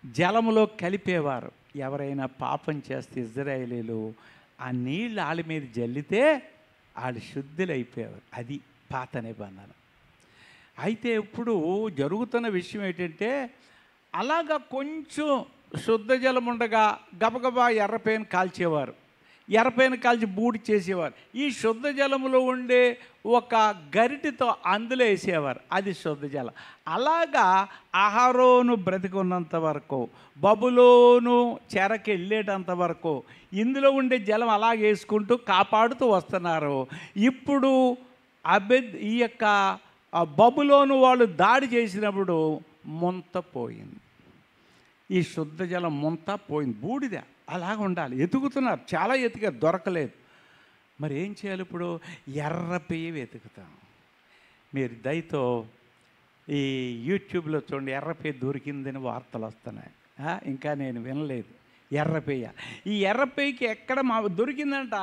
జలములో కలిపేవారు. ఎవరైనా పాపం చేస్తే ఇజ్రాయేలీలు ఆ నీళ్ళు వాళ్ళ మీద జల్లితే వాళ్ళు శుద్ధులైపోయేవారు. అది పాత నిబంధన. అయితే ఇప్పుడు జరుగుతున్న విషయం ఏంటంటే, అలాగా కొంచెం శుద్ధ జలం ఉండగా గబగబా ఎర్రపేను కాల్చేవారు, ఎర్రపేను కాల్చి బూడి చేసేవారు. ఈ శుద్ధ జలములో ఉండే ఒక గరిటితో అందులో వేసేవారు, అది శుద్ధ జలం. అలాగా అహరోను బ్రతికున్నంత వరకు, బబులోను చెరకి వెళ్ళేటంత వరకు ఇందులో ఉండే జలం అలాగే వేసుకుంటూ కాపాడుతూ వస్తున్నారు. ఇప్పుడు ఈ యొక్క బబులోను వాళ్ళు దాడి చేసినప్పుడు ముంత పోయింది. ఈ శుద్ధ జలం ముంత పోయింది, బూడిద అలాగ ఉండాలి. ఎతుకుతున్నారు, చాలా ఎతికారు, దొరకలేదు. మరి ఏం చేయాలి ఇప్పుడు? ఎర్ర పెయ్య వెతుకుతాం. మీరు దయతో ఈ యూట్యూబ్లో చూడండి, ఎర్రపెయ్య దొరికిందని వార్తలు వస్తున్నాయి. ఇంకా నేను వినలేదు. ఎర్రపెయ్య, ఈ ఎర్రపెయ్యకి ఎక్కడ దొరికిందంట.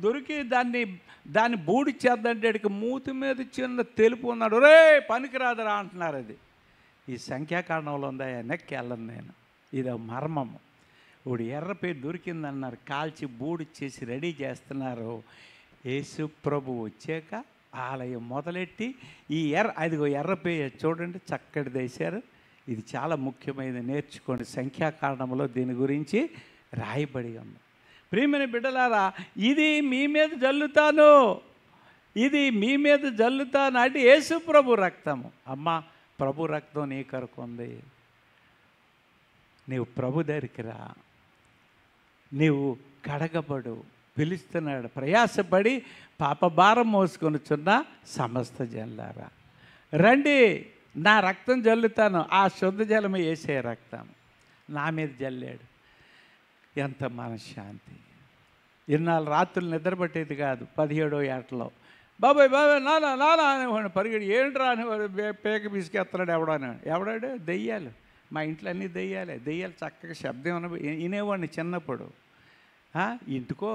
దొరికి దాన్ని బూడి చేద్దంటే మూతి మీద చిన్న తెలుపు ఉన్నాడు. రే పనికిరాదురా అంటున్నారు. అది ఈ సంఖ్యాకాండంలో ఉందా? వెనక్కి వెళ్ళను నేను. ఇది మర్మము. ఇప్పుడు ఎర్రపెయ్య దొరికిందన్నారు, కాల్చి బూడి చేసి రెడీ చేస్తున్నారు. యేసు ప్రభు వచ్చాక ఆలయం మొదలెట్టి ఈ అదిగో ఎర్రపెయ్య చూడండి, చక్కటి వేశారు. ఇది చాలా ముఖ్యమైనది, నేర్చుకోండి. సంఖ్యాకాండంలో దీని గురించి రాయబడి ఉంది. ప్రియమైన బిడ్డలారా, ఇది మీ మీద జల్లుతాను, ఇది మీ మీద జల్లుతాను అంటే యేసు ప్రభు రక్తము. అమ్మ, ప్రభు రక్తం నీ కొరకు ఉంది. నీవు ప్రభు దగ్గరికి రా, నీవు కడగబడు. పిలుస్తున్నాడు, ప్రయాసపడి పాపభారం మోసుకొనుచున్న సమస్త జనులారా రండి, నా రక్తం జల్లుతాను. ఆ శుద్ధ జలము వేసే రక్తం నా మీద జల్లాడు. ఎంత మనశ్శాంతి. ఇన్నాళ్ళు రాత్రులు నిద్రపట్టేది కాదు. 17వ ఏటలో బాబాయ్ నానా నానా అనేవాడు, పరిగెడి ఏంట్రా అనేవాడు, పేక పిసికేస్తున్నాడు ఎవడాడు దెయ్యాలు. మా ఇంట్లో అన్నీ దెయ్యాలు చక్కగా శబ్దం వినేవాడిని చిన్నప్పుడు. ఇంటికో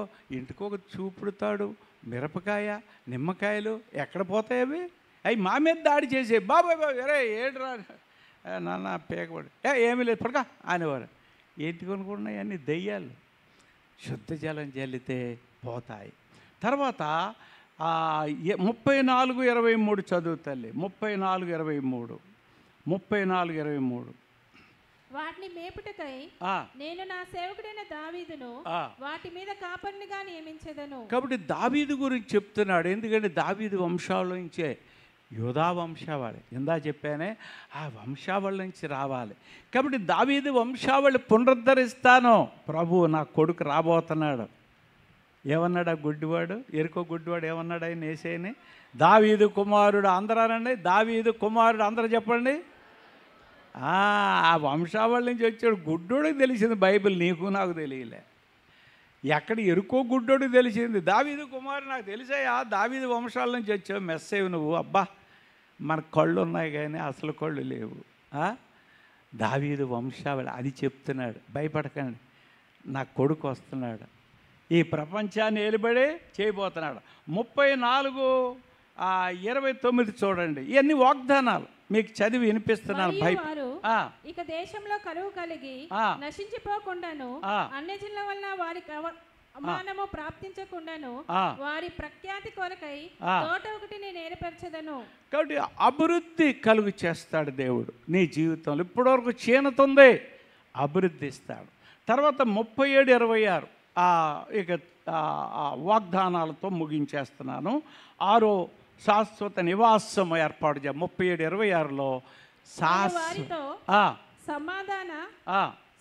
ఒక చూపుడుతాడు, మిరపకాయ, నిమ్మకాయలు ఎక్కడ పోతాయి అవి? అవి మా మీద దాడి చేసే. బాబాయ్ అరే ఏడ్రా నాన్న పేకపడి ఏమీ లేదు పడక అనేవారు. ఏంటి కొనుక్కున్నాయి అన్నీ దెయ్యాలు. శుద్ధ జలం జల్లితే పోతాయి. తర్వాత 34:23 చదువు తల్లి. 34:23 వాటిని మేపుటకై నేను నా సేవకుడైన దావీదును వాటి మీద కాపరినిగా నియమించెదను. కాబట్టి దావీదు గురించి చెప్తున్నాడు. ఎందుకంటే దావీదు వంశావళి నుంచే, యోధా వంశావళి ఇందా చెప్పానే, ఆ వంశావళి నుంచి రావాలి. కాబట్టి దావీదు వంశావళి పునరుద్ధరిస్తాను. ప్రభు నా కొడుకు రాబోతున్నాడు. ఏమన్నాడు ఆ గుడ్డివాడు, ఎరుకో గుడ్డివాడు ఏమన్నాడు ఆయన యేసేయని? దావీదు కుమారుడు. అందరూ అనండి, దావీదు కుమారుడు. అందరూ చెప్పండి. ఆ వంశావళి నుంచి వచ్చాడు. గుడ్డోడికి తెలిసింది బైబిల్, నీకు నాకు తెలియలే. ఎక్కడ ఎరుకో గుడ్డోడికి తెలిసింది. దావీదు కుమారుడు నాకు తెలిసాయా, దావీదు వంశాల నుంచి వచ్చావు, మెస్సేవు నువ్వు. అబ్బా, మన కళ్ళు ఉన్నాయి కానీ అసలు కళ్ళు లేవు. దావీదు వంశావళి అది చెప్తున్నాడు. భయపడకండి, నా కొడుకు వస్తున్నాడు, ఈ ప్రపంచాన్ని ఏలుబడే చేయబోతున్నాడు. 29 చూడండి. ఇవన్నీ వాగ్దానాలు మీకు చదివి వినిపిస్తున్నాను. మరియు వారు ఇక దేశంలో కరువు కలిగి నశించిపోకుండాను, అన్యజనుల వలన వారికి అవమానము ప్రాప్తించకుండాను వారి ప్రఖ్యాతి కొరకై తోట ఒకటి నేను ఏర్పరచదను. కాబట్టి అభివృద్ధి కలుగు చేస్తాడు దేవుడు నీ జీవితంలో. ఇప్పటివరకు క్షీణత ఉంది, అభివృద్ధి ఇస్తాడు. తర్వాత 37-26 ఇక వాగ్దానాలతో ముగించేస్తున్నాను. 6 శాశ్వత నివాసం ఏర్పాటు చేయ 37-26లో వారితో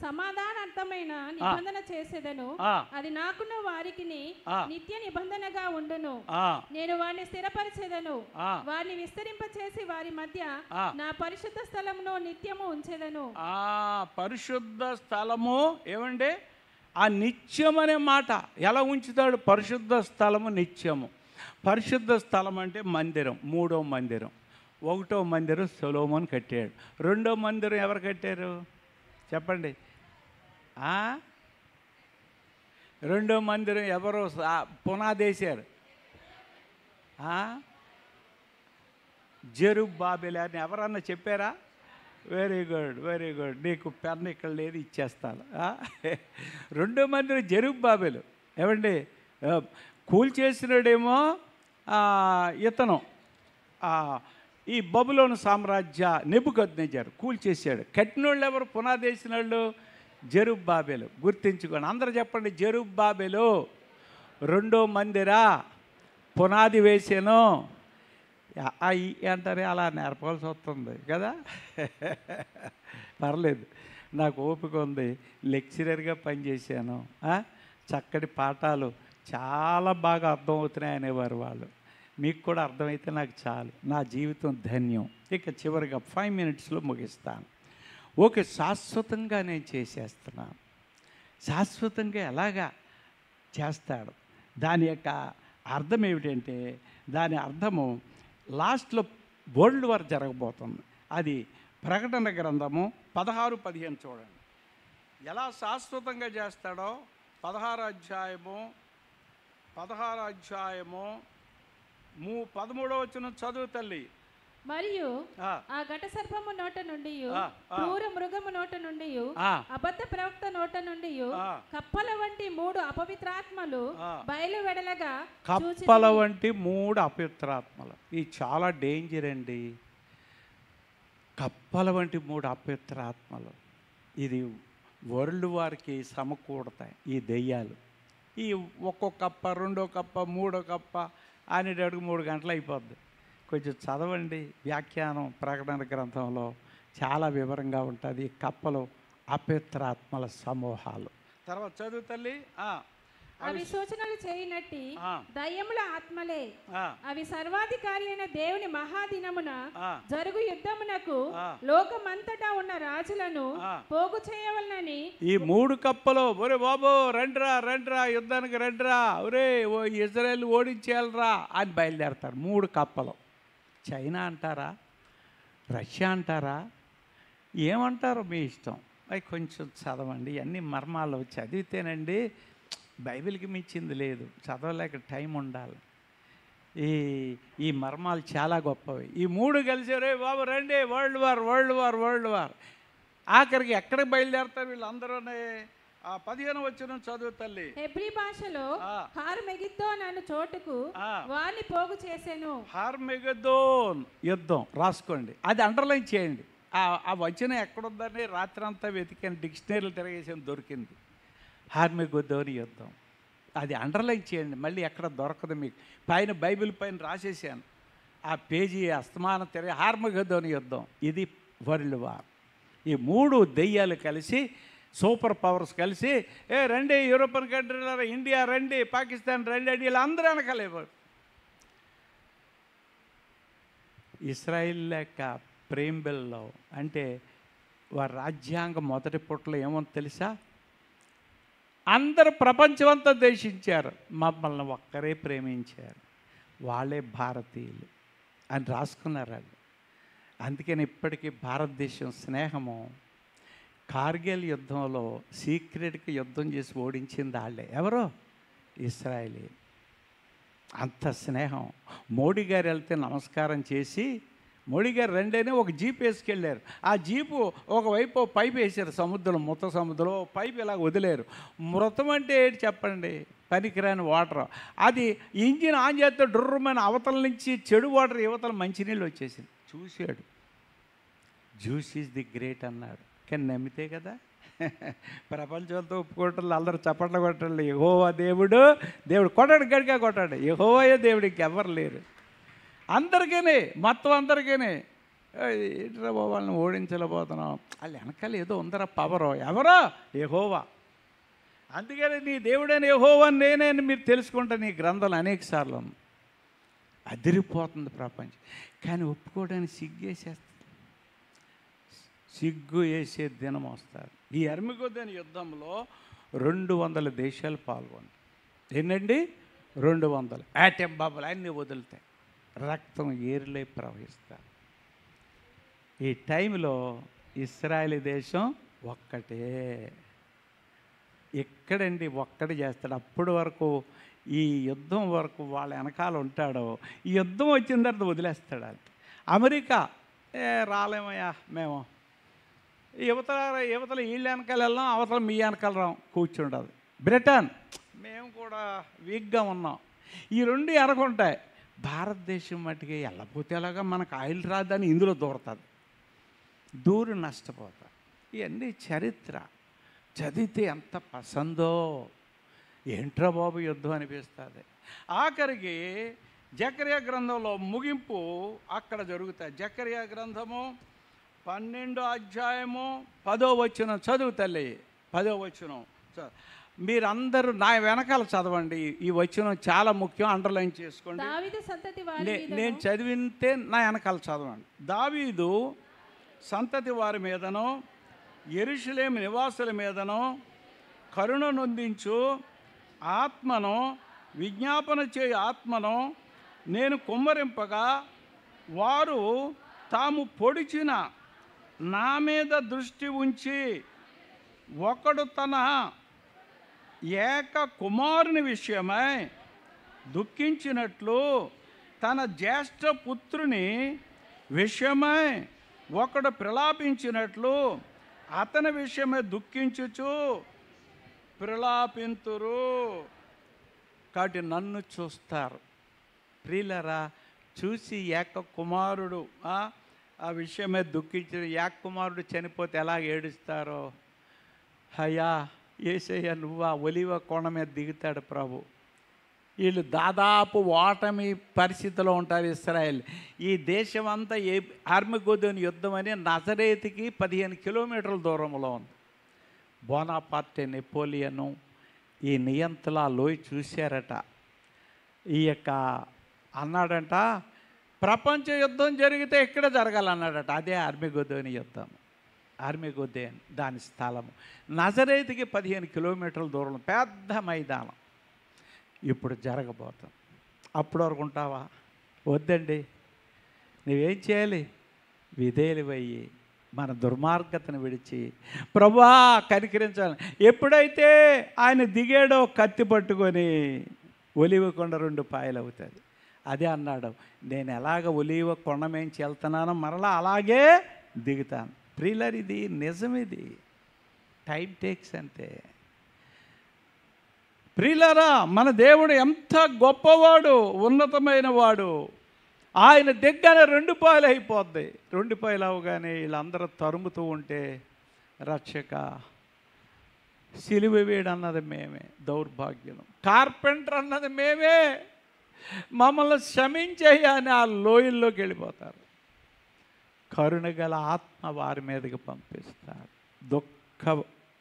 సమాధానార్థమైన నిబంధన చేసేదను. అది నాకున్న వారికి నిత్య నిబంధనగా ఉండును. నేను వారిని స్థిరపరిచేదను, వారిని విస్తరింపచేసి వారి మధ్య నా పరిశుద్ధ స్థలమును నిత్యము ఉంచెదను. పరిశుద్ధ స్థలము ఏమండి? ఆ నిత్యం అనే మాట ఎలా ఉంచుతాడు? పరిశుద్ధ స్థలము నిత్యము. పరిశుద్ధ స్థలం అంటే మందిరం. 3వ మందిరం. 1వ మందిరం సొలొమోను కట్టాడు. 2వ మందిరం ఎవరు కట్టారు చెప్పండి? 2వ మందిరం ఎవరు పునాదేశారు? జెరుబ్బాబెలు అని ఎవరన్నా చెప్పారా? Very good, very good. నీకు పెన్ ఇక్కడ లేదు, ఇచ్చేస్తాను. 2వ మందిరం జెరుబ్బాబెలు. ఏమండి? కూల్చేసినాడేమో ఇతను ఈ బబులోను సామ్రాజ్య నెబుకద్నెజరు కూల్చేసాడు. కట్టినోళ్ళు ఎవరు? పునాదేసిన వాళ్ళు జెరుబ్బాబెలు. గుర్తించుకోండి అందరూ చెప్పండి, జెరుబ్బాబెలు 2వ మందిరా పునాది వేసాను అంటారే, అలా నేర్పాల్సి వస్తుంది కదా. పర్లేదు, నాకు ఓపిక ఉంది, లెక్చరర్గా పనిచేశాను. చక్కటి పాఠాలు చాలా బాగా అర్థమవుతున్నాయి అనేవారు వాళ్ళు. మీకు కూడా అర్థమైతే నాకు చాలు, నా జీవితం ధన్యం. ఇక చివరిగా 5 minutesలో ముగిస్తాను. ఓకే, శాశ్వతంగా నేను చేసేస్తున్నాను. శాశ్వతంగా ఎలాగా చేస్తాడు? దాని యొక్క అర్థం ఏమిటంటే, దాని అర్థము లాస్ట్లో వరల్డ్ వార్ జరగబోతుంది. అది ప్రకటన గ్రంథము 16-15 చూడండి. ఎలా శాశ్వతంగా చేస్తాడో 16వ అధ్యాయము 13వ వచనం చదువు తల్లి. మరియు ఆ ఘట సర్పము నోట నుండి, క్రూర మృగము నోట నుండి, అబద్ధ ప్రవక్త నోట నుండి కప్పల వంటి 3 అపవిత్రాత్మలు బయలు వెడలగా. కప్పల వంటి 3 అపవిత్రాత్మలు, ఇది చాలా డేంజర్ అండి. కప్పల వంటి 3 అపవిత్రాత్మలు, ఇది వరల్డ్ వారికి సమకూడతాయి ఈ దెయ్యాలు. ఈ ఒక్కో కప్ప, 2వ కప్ప, 3వ కప్ప అనేటడుగు 3 గంటలు అయిపోద్ది. కొంచెం చదవండి వ్యాఖ్యానం ప్రకటన గ్రంథంలో, చాలా వివరంగా ఉంటుంది. కప్పలు అపవిత్రాత్మల సమూహాలు. తర్వాత చదువు తల్లి. అవి సూచనలు చేయనట్టి దయ్యముల ఆత్మలే. అవి సర్వాధికారి అయిన దేవుని మహాదినమున జరుగు యుద్ధమునకు లోకమంతటా ఉన్న రాజులను పోగు చేయవలనని. ఈ 3 కప్పలు, ఒరే బాబు రండ్రా రండ్రా యుద్ధానికి రండ్రా, ఒరే ఇజ్రాయెల్ ఓడించేయాలరా అని బయలుదేరతారు. 3 కప్పలు. చైనా అంటారా, రష్యా అంటారా, ఏమంటారో మీ ఇష్టం. అవి కొంచెం చదవండి, అన్ని మర్మాలు చదివితేనండి బైబిల్కి మించింది లేదు. చదవలేక టైం ఉండాలి. ఈ మర్మాలు చాలా గొప్పవి. ఈ 3 కలిసి రే బాబు రండి, world war world war world war. ఆఖరికి ఎక్కడికి బయలుదేరుతారు వీళ్ళందరూ? 15వ వచనం చదువు తల్లి. హెబ్రీ భాషలో హార్మెగిద్దోన్ అను చోటుకు వారిని పోగు చేశాను. హార్మెగిద్దోన్ యుద్ధం రాసుకోండి, అది అండర్లైన్ చేయండి. ఆ వచనం ఎక్కడుందని రాత్రంతా వెతికాను, డిక్షనరీలు తిరగేసాను, దొరికింది. హార్మెగిద్దోన్ యుద్ధం, అది అండర్లైన్ చేయండి, మళ్ళీ ఎక్కడ దొరకదు మీకు. పైన బైబిల్ పైన రాసేసాను, ఆ పేజీ అస్తమానం తిరిగి హార్మెగిద్దోన్ యుద్ధం. ఇది వరల్డ్ వార్. ఈ 3 దెయ్యాలు కలిసి, సూపర్ పవర్స్ కలిసి, రండి యూరోపియన్ కంట్రీల, ఇండియా రండి, పాకిస్తాన్ రండి అని వీళ్ళందరూ వెనకలేవారు. ఇస్రాయిల్ లేక ప్రేంబెల్లో అంటే వారి రాజ్యాంగం మొదటి పుట్టలో ఏమో తెలుసా? అందరు ప్రపంచమంతా ద్వేషించారు, మమ్మల్ని ఒక్కరే ప్రేమించారు, వాళ్ళే భారతీయులు అని రాసుకున్నారు వాళ్ళు. అందుకని ఇప్పటికీ భారతదేశం స్నేహము, కార్గిల్ యుద్ధంలో సీక్రెట్గా యుద్ధం చేసి ఓడించింది వాళ్ళే. ఎవరో? ఇస్రాయేలీ. అంత స్నేహం. మోడీ గారు వెళ్తే నమస్కారం చేసి, మోడీ గారు రెండేనే ఒక జీప్ వేసుకెళ్ళారు. ఆ జీపు ఒకవైపు పైపు వేసారు, సముద్రం, మృత సముద్రం పైపు ఇలా వదిలేరు. మృతం అంటే ఏంటి చెప్పండి? పనికిరాని వాటర్. అది ఇంజిన్ ఆన్ చేస్తే డ్రుర్రమైన అవతల నుంచి చెడు వాటర్, యువతల మంచినీళ్ళు వచ్చేసింది. చూశాడు, జ్యూస్ ఈజ్ ది గ్రేట్ అన్నాడు. కానీ నమ్మితే కదా. ప్రపంచంతో ఒప్పుకోవటం, అందరూ చప్పట్లు కొట్టండి. యెహోవా దేవుడు, దేవుడు కొట్టాడు, గడిగా కొట్టాడు. యెహోవాయే దేవుడు, ఇంకెవ్వరు లేరు. అందరికీ మొత్తం అందరికీ ఏంట్రా బాబు వాళ్ళని ఓడించలేకపోతున్నాం, వాళ్ళు వెనకాల ఏదో ఉందరా పవరో. ఎవరో? యెహోవా. అందుకని నీ దేవుడైన యెహోవా నేనే అని మీరు తెలుసుకుంటే నీ గ్రంథాలు అనేక సార్లు ఉంది. అదిరిపోతుంది ప్రపంచం. కానీ ఒప్పుకోవడానికి సిగ్గేసేస్తుంది. సిగ్గు వేసే దినం వస్తారు. ఈ అర్మగెద్దోను యుద్ధంలో 200 దేశాలు పాల్గొంటాయి. ఏంటండి? 200 ఆటం బాబులు అన్నీ వదులుతాయి, రక్తం ఏరులై ప్రవహిస్తారు. ఈ టైంలో ఇశ్రాయేలు దేశం ఒక్కటే. ఎక్కడండి ఒక్కటి చేస్తాడు. అప్పటి వరకు, ఈ యుద్ధం వరకు వాళ్ళ వెనకాల ఉంటాడో, ఈ యుద్ధం వచ్చిన తర్వాత వదిలేస్తాడు. అది అమెరికా రాలేమయ్యా మేము, యువతల వీళ్ళ వెనకాల వెళ్ళాం, అవతల మీ వెనకాల రాం, కూర్చుండదు. బ్రిటన్ మేము కూడా వీక్గా ఉన్నాం. ఈ రెండు ఎనకుంటాయి. భారతదేశం మట్టుకి వెళ్ళపోతే ఎలాగా, మనకు ఆయిల్ రాదని ఇందులో దూరుతుంది, దూరి నష్టపోతారు. ఇవన్నీ చరిత్ర చదివితే ఎంత పసందో. ఏంట్రా బాబు యుద్ధం అనిపిస్తుంది. ఆఖరికి జకర్యా గ్రంథంలో ముగింపు అక్కడ జరుగుతాయి. జకర్యా గ్రంథము 12వ అధ్యాయము 10వ వచనం చదువు తల్లి. 10వ వచనం మీరందరూ నా వెనకాల చదవండి. ఈ వచనం చాలా ముఖ్యం, అండర్లైన్ చేసుకోండి. నేను చదివితే నా వెనకాల చదవండి. దావీదు సంతతి వారి మీదను యెరూషలేము నివాసుల మీదను కరుణ నొందించు ఆత్మను, విజ్ఞాపన చేయు ఆత్మను నేను కుమ్మరింపగా, వారు తాము పొడిచిన నా మీద దృష్టి ఉంచి, ఒకడు తన ఏక కుమారుని విషయమై దుఃఖించినట్లు, తన జ్యేష్ఠ పుత్రుని విషయమై ఒకడు ప్రలాపించినట్లు, అతని విషయమై దుఃఖించుచు ప్రలాపింతురు. కాబట్టి నన్ను చూస్తారు ప్రియులారా. చూసి ఏక కుమారుడు ఆ విషయమే దుఃఖించిన, ఏక కుమారుడు చనిపోతే ఎలా ఏడుస్తారో, అయ్యా యేసయ్య నువ్వు ఆ ఒలివ కొండ మీద దిగుతాడు ప్రభు. వీళ్ళు దాదాపు ఓటమి పరిస్థితిలో ఉంటారు ఇశ్రాయేల్. ఈ దేశం అంతా అర్మగెద్దోను యుద్ధం అని నజరేతుకి 15 కిలోమీటర్ల దూరంలో ఉంది. బోనాపార్టే, నెపోలియను, ఈ నియంతలా లోయ చూశారట. ఈ యొక్క అన్నాడంట, ప్రపంచ యుద్ధం జరిగితే ఇక్కడ జరగాలన్నాడట. అదే అర్మగెద్దోను యుద్ధం. అర్మగెద్దోను దాని స్థలము నజరేతుకి 15 కిలోమీటర్ల దూరం, పెద్ద మైదానం. ఇప్పుడు జరగబోతుంది. అప్పటి వరకు ఉంటావా? వద్దండి. నువ్వేం చేయాలి? విధేయులయ్యి మన దుర్మార్గతను విడిచి ప్రభువా కనికరించాలి. ఎప్పుడైతే ఆయన దిగాడో కత్తి పట్టుకొని ఒలివ కొండ 2 పాయలు అవుతుంది. అదే అన్నాడు, నేను ఎలాగ ఒలివ కొండ మేంచి వెళ్తున్నానో మరలా అలాగే దిగుతాను. ప్రియులారా, ఇది నిజమిది. టైం టేక్స్ అంతే. ప్రియులారా, మన దేవుడు ఎంత గొప్పవాడు, ఉన్నతమైన వాడు. ఆయన దగ్గర 2 పాయలు అయిపోద్ది. 2 పాయలు అవగానే వీళ్ళందరూ తరుముతూ ఉంటే, రక్షక సిలువ వేడు అన్నది మేమే, దౌర్భాగ్యం. కార్పెంటర్ అన్నది మేమే, మమ్మల్ని క్షమించేయ అని ఆ లోయల్లోకి వెళ్ళిపోతారు. కరుణగల ఆత్మ వారి మీదకి పంపిస్తాడు, దుఃఖ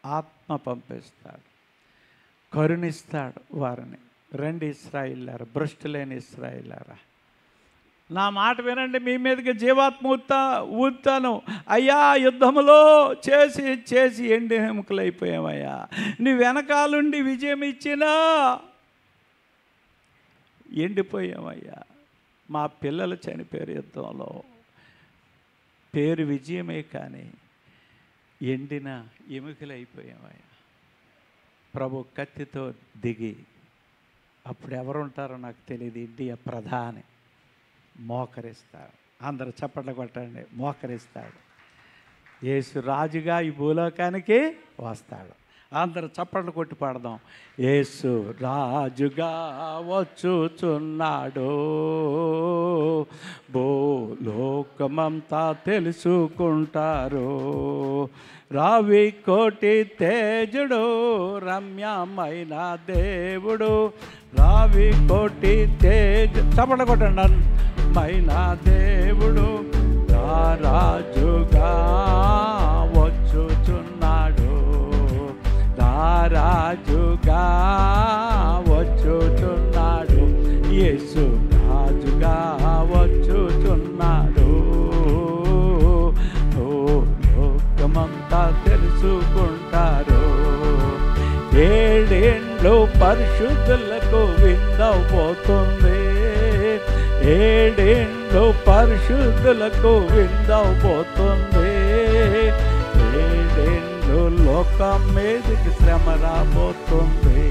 ఆత్మ పంపిస్తాడు, కరుణిస్తాడు వారిని. రండి ఇశ్రాయేలులారా, భ్రష్టులేని ఇశ్రాయేలులారా, నా మాట వినండి, మీ మీదకి జీవాత్మ ఊతాను. అయ్యా యుద్ధములో చేసి చేసి ఎండి ఎముకలు అయిపోయామయ్యా. నీ వెనకాలుండి విజయం ఇచ్చినా ఎండిపోయామయ్యా. మా పిల్లలు చనిపోయారు యుద్ధంలో, పేరు విజయమే కానీ ఎండిన ఎముకలు అయిపోయామయ్యా. ప్రభు కత్తితో దిగి అప్పుడు ఎవరుంటారో నాకు తెలియదు. ఇండియా ప్రధాని మోకరిస్తాడు. అందరూ చప్పట్లు కొట్టండి. మోకరిస్తాడు. యేసు రాజుగా ఈ భూలోకానికి వస్తాడు. అందరూ చప్పట్లు కొట్టి పాడదాం. యేసు రాజుగా వచ్చుచున్నాడు, భూలోకమంతా తెలుసుకుంటారు. రావి కోటి తేజుడు, రమ్యమైన దేవుడు, రావి కోటి తేజ చప్పట్లు కొట్టండి. మైన దేవుడు రాజుగా వచ్చుచున్నాడు, రాజుగా వచ్చుచున్నాడు. యేసు రాజుగా వచ్చుచున్నాడు, లోకమంతా తెలుసుకుంటారు. ఏడేండ్లు పరిశుద్ధులకు విందవబోతుంది, ఏడేండ్లు పరిశుద్ధులకు విందవబోతుంది. ఏడేండ్లు లోకం మీదకి శ్రమ రాబోతుంది,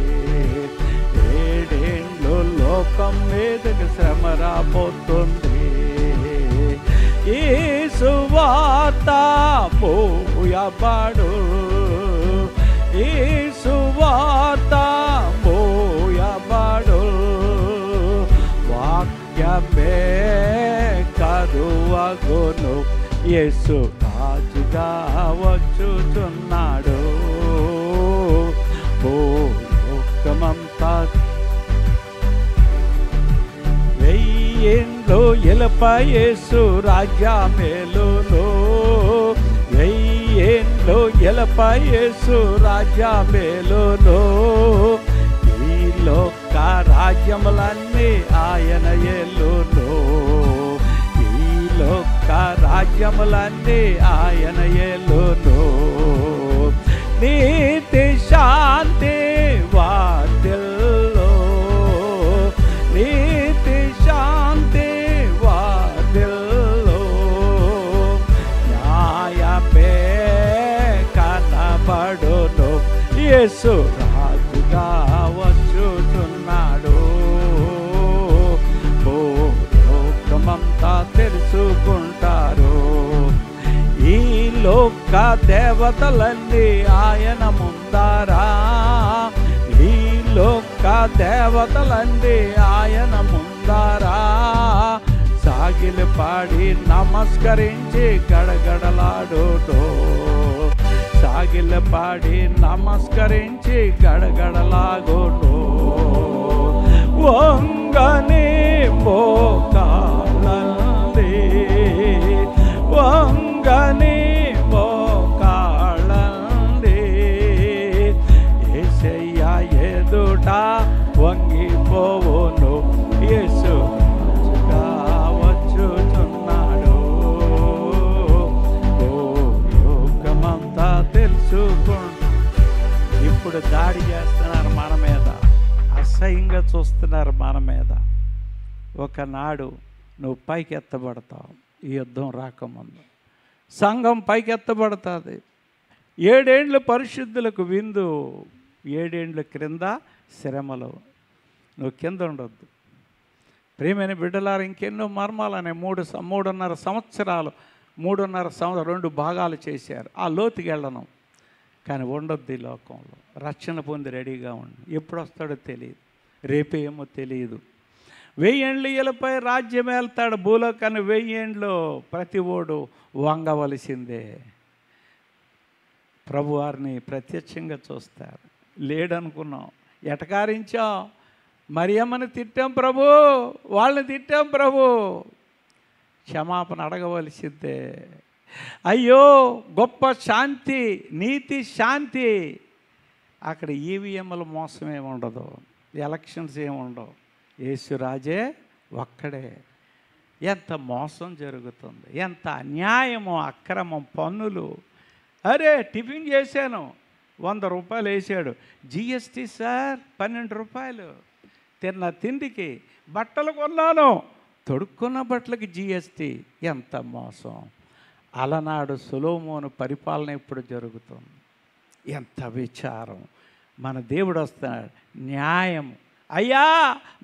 ఏడేండ్లు లోకం మీదకి శ్రమ రాబోతుంది. ఈ సువార్త మోయబడు, ఈ సువార్త మోయబడు, వాక్యమే కరువగును. యేసు రాజుగా వచ్చుచున్నాడు, భూలోకమంతా వెయ్యేండ్లు ఎలపై యేసు రాజ్యమేలును, వెయ్యేండ్లు ఎలపై యేసు రాజ్యమేలును. ఈ లోక రాజ్యములన్నీ ఆయన ఏలును, ఈ లోక రాజ్యములన్నీ ఆయన ఏలును. నీతి శాంతి వార్తిల్లు, నీతి శాంతి వార్తిల్లు, న్యాయమే కనబడును. యేసు రాజుగా వచ్చుచున్నాడు, లోకమంతా తెలుసుకుంటారు. ఈ లోక దేవతలన్నీ ఆయన ముందరా, ఈ లోక దేవతలన్నీ ఆయన ముందరా సాగిలి పాడి నమస్కరించి గడగడలాడుతూ, సాగిలి పాడి నమస్కరించి గడగడలాగును. వంగని మోకాళ్ళంది, వంగని మోకాళ్ళంది, యేసయ్య ఎదుట వంగిపోవును. యేసు రాజుగా వచ్చుచున్నాడు, లోకమంతా తెలుసుకుంటూ. ఇప్పుడు దాడి చేస్తున్నారు మన మీద, అసహ్యంగా చూస్తున్నారు మన మీద. ఒకనాడు నువ్వు పైకి ఎత్తబడతావు. ఈ యుద్ధం రాకముందు సంఘం పైకి ఎత్తబడుతుంది. ఏడేండ్లు పరిశుద్ధులకు విందు, ఏడేండ్ల క్రింద శ్రమలు. నువ్వు కింద ఉండొద్దు. ప్రియమైన బిడ్డలారా, ఇంకెన్నో మర్మాలనే 3.5 సంవత్సరాలు 2 భాగాలు చేశారు. ఆ లోతుకి వెళ్ళను, కానీ ఉండొద్దు ఈ లోకంలో. రక్షణ పొంది రెడీగా ఉండి. ఎప్పుడు వస్తాడో తెలియదు, రేపేమో తెలియదు. 1000 ఏండ్లు ఈలపై రాజ్యం వెళ్తాడు భూలోకాన్ని. 1000 ఏండ్లు ప్రతి ఓడు వంగవలసిందే. ప్రభువారిని ప్రత్యక్షంగా చూస్తారు. లేడనుకున్నాం, ఎటకారించాం, మరియమ్మని తిట్టాం ప్రభు, వాళ్ళని తిట్టాం ప్రభు, క్షమాపణ అడగవలసిందే. అయ్యో గొప్ప శాంతి, నీతి శాంతి. అక్కడ ఈవీఎంల మోసం ఏమి ఉండదు, ఎలక్షన్స్ ఏమి ఉండవు. యేసురాజే ఒక్కడే. ఎంత మోసం జరుగుతుంది, ఎంత అన్యాయము, అక్రమం, పన్నులు. అరే టిఫిన్ చేశాను, 100 రూపాయలు వేసాడు జిఎస్టీ సార్, 12 రూపాయలు. తిన్న తిండికి, బట్టలు కొన్నాను, తొడుక్కున్న బట్టలకి జిఎస్టీ. ఎంత మోసం. అలనాడు సొలొమోను పరిపాలన ఇప్పుడు జరుగుతుంది. ఎంత విచారం. మన దేవుడు వస్తున్నాడు, న్యాయం, అయ్యా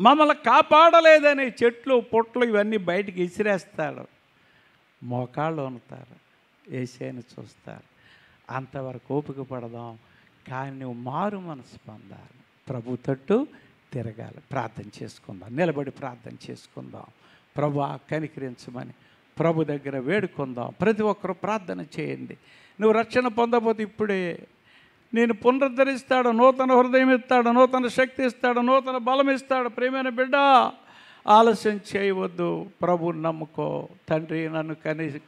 మమ్మల్ని కాపాడలేదని చెట్లు పుట్లు ఇవన్నీ బయటికి ఇసిరేస్తాడు. మోకాళ్ళు వణుతారు, యేసయ్యను చూస్తారు. అంతవరకు ఓపిక పడదాం. కానీ నువ్వు మారు మనసు పొందాలి, ప్రభు తట్టు తిరగాలి. ప్రార్థన చేసుకుందాం, నిలబడి ప్రార్థన చేసుకుందాం. ప్రభు కనికరించమని ప్రభు దగ్గర వేడుకుందాం. ప్రతి ఒక్కరూ ప్రార్థన చేయండి. నువ్వు రక్షణ పొందకపోతే ఇప్పుడే నేను పునరుద్ధరిస్తాడు, నూతన హృదయం ఇస్తాడు, నూతన శక్తి ఇస్తాడు, నూతన బలం ఇస్తాడు. ప్రియమైన బిడ్డ, ఆలస్యం చేయవద్దు, ప్రభుని నమ్ముకో. తండ్రి నన్ను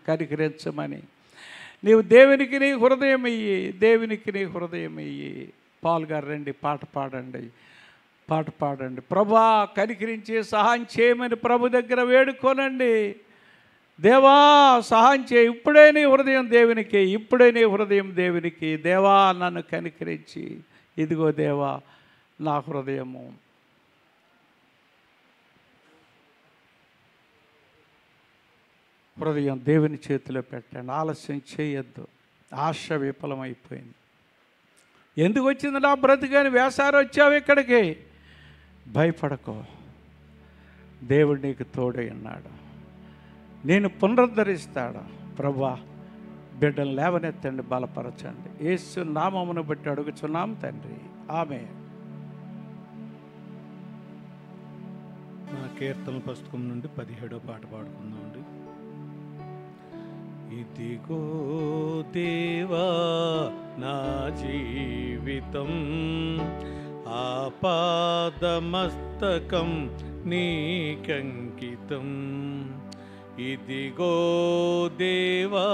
కనికరించమని నీవు దేవునికి నీ హృదయం ఇయ్యి, దేవునికి నీ హృదయం ఇయ్యి. పాల్ గారు రండి, పాట పాడండి. ప్రభా కనికరించి సహాయం చేయమని ప్రభు దగ్గర వేడుకోనండి. దేవా సహాయం చేయి, ఇప్పుడే నీ హృదయం దేవునికి, ఇప్పుడే నీ హృదయం దేవునికి. దేవా నన్ను కనికరించి, ఇదిగో దేవా నా హృదయము. హృదయం దేవుని చేతిలో పెట్టండి. ఆలస్యం చేయొద్దు. ఆశ విఫలమైపోయింది. ఎందుకు వచ్చింది నా బ్రతుకని వేసారు వచ్చావు ఇక్కడికి. భయపడకో, దేవుడు నీకు తోడై ఉన్నాడు, నేను పునరుద్ధరిస్తాడు. ప్రభువా బిడ్డలు లేవనెత్తండి, బలపరచండి. యేసు నామమును బట్టి అడుగుచున్నాం తండ్రి, ఆమేన్. నా కీర్తన పుస్తకం నుండి 17వ పాట పాడుకుందామండి. ఇదిగో దేవా నా జీవితం, ఆపాదమస్తకం నీకంకితం. ఇదిగో దేవా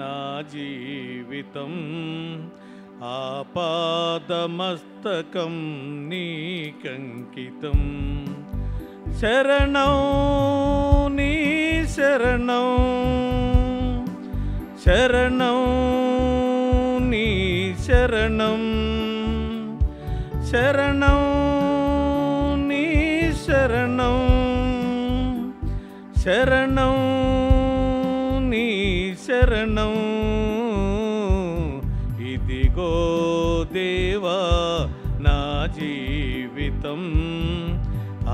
నా జీవితం, ఆపాదమస్తకం నీకంకితం. శరణం నీ శరణం, శరణం నీ శరణం, శరణం నీ శరణం, శరణం నీ శరణం. ఇదిగో దేవా నా జీవితం,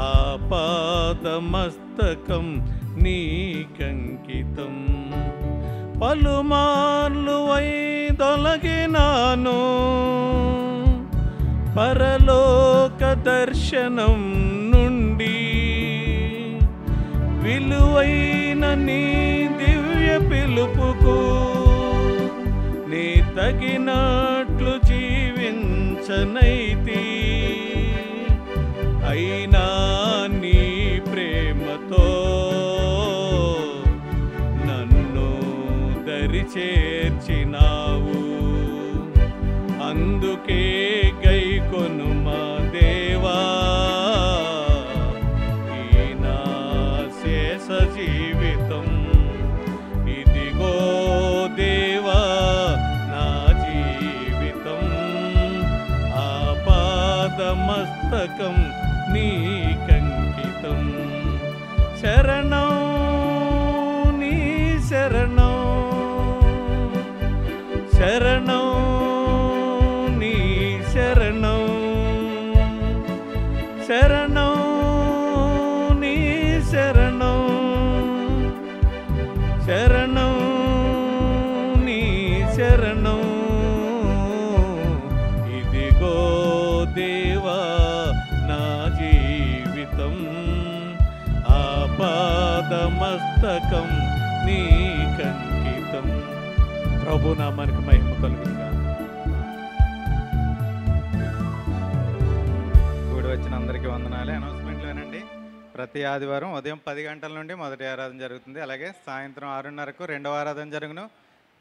ఆపాదమస్తకం నీకంకితం. పలుమార్లు వైదొలగినాను పరలోక దర్శనం నుండి, విలువైన నీ దివ్య పిలుపుకు నీ తగినట్లు జీవించనైతి. అయినా నీ ప్రేమతో నన్ను దరి చేర్చినావు. అందుకే గైకొను మా దేవా ఈ నా శేష జీవితం. ఇదిగో దేవా నా జీవితం, ఆపాదమస్తకం నీకంకితం. శరణం నీ శరణం, శరణం నీ శరణం, శరణం నీ శరణం, శరణం నీ శరణం. ఇదిగో దేవా నా జీవితం, ఆపాదమస్తకం నీకంకితం. ప్రభు నామానికి మహిమ కలుగునుగా. కూడి వచ్చిన అందరికీ వందనాలు. అనౌన్స్మెంట్లోనండి, ప్రతి ఆదివారం ఉదయం 10 గంటల నుండి మొదటి ఆరాధన జరుగుతుంది. అలాగే సాయంత్రం 6:30కు రెండవ ఆరాధన జరుగును.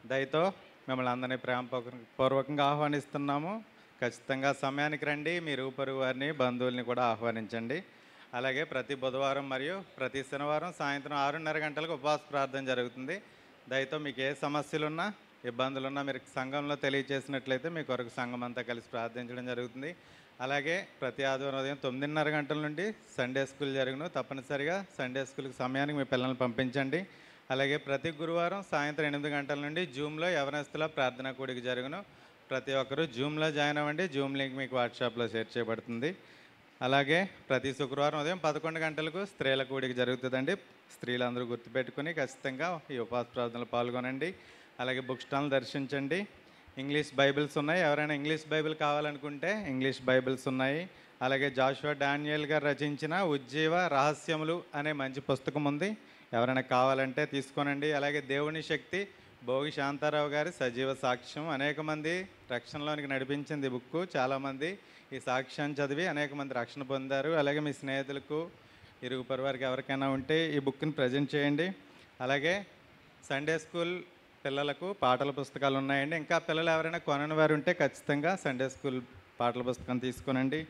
దయతో మిమ్మల్ని అందరినీ ప్రేమపూర్వకంగా ఆహ్వానిస్తున్నాము. ఖచ్చితంగా సమయానికి రండి. మీ రూపరుగు వారిని, బంధువుల్ని కూడా ఆహ్వానించండి. అలాగే ప్రతి బుధవారం మరియు ప్రతి శనివారం సాయంత్రం 6:30 గంటలకు ఉపవాస ప్రార్థన జరుగుతుంది. దయతో మీకు ఏ సమస్యలున్నా, ఇబ్బందులున్నా మీరు సంఘంలో తెలియజేసినట్లయితే మీ కొరకు సంఘం అంతా కలిసి ప్రార్థించడం జరుగుతుంది. అలాగే ప్రతి ఆదివారం ఉదయం 9:30 గంటల నుండి సండే స్కూల్ జరుగును. తప్పనిసరిగా సండే స్కూల్కి సమయానికి మీ పిల్లల్ని పంపించండి. అలాగే ప్రతి గురువారం సాయంత్రం 8 గంటల నుండి జూమ్లో యవనస్తుల ప్రార్థనా కూడిక జరుగును. ప్రతి ఒక్కరూ జూమ్లో జాయిన్ అవ్వండి. జూమ్ లింక్ మీకు వాట్సాప్లో షేర్ చేయబడుతుంది. అలాగే ప్రతి శుక్రవారం ఉదయం 11 గంటలకు స్త్రీల కూడిక జరుగుతుందండి. స్త్రీలందరూ గుర్తుపెట్టుకుని ఖచ్చితంగా ఈ ఉపవాస ప్రార్థనలో పాల్గొనండి. అలాగే బుక్ స్టాల్ని దర్శించండి. ఇంగ్లీష్ బైబిల్స్ ఉన్నాయి. ఎవరైనా ఇంగ్లీష్ బైబిల్ కావాలనుకుంటే ఇంగ్లీష్ బైబిల్స్ ఉన్నాయి. అలాగే జాషువా డానియల్ గారు రచించిన ఉజ్జీవ రహస్యములు అనే మంచి పుస్తకం ఉంది. ఎవరైనా కావాలంటే తీసుకోనండి. అలాగే దేవుని శక్తి భోగి శాంతారావు గారి సజీవ సాక్ష్యం అనేక మంది రక్షణలోనికి నడిపించింది బుక్. చాలామంది ఈ సాక్ష్యాన్ని చదివి అనేక మంది రక్షణ పొందారు. అలాగే మీ స్నేహితులకు ఇరుగు పొరుగు వారికి ఎవరికైనా ఉంటే ఈ బుక్ని ప్రజెంట్ చేయండి. అలాగే సండే స్కూల్ పిల్లలకు పాటల పుస్తకాలు ఉన్నాయండి. ఇంకా పిల్లలు ఎవరైనా కొనని వారు ఉంటే ఖచ్చితంగా సండే స్కూల్ పాటల పుస్తకం తీసుకోనండి.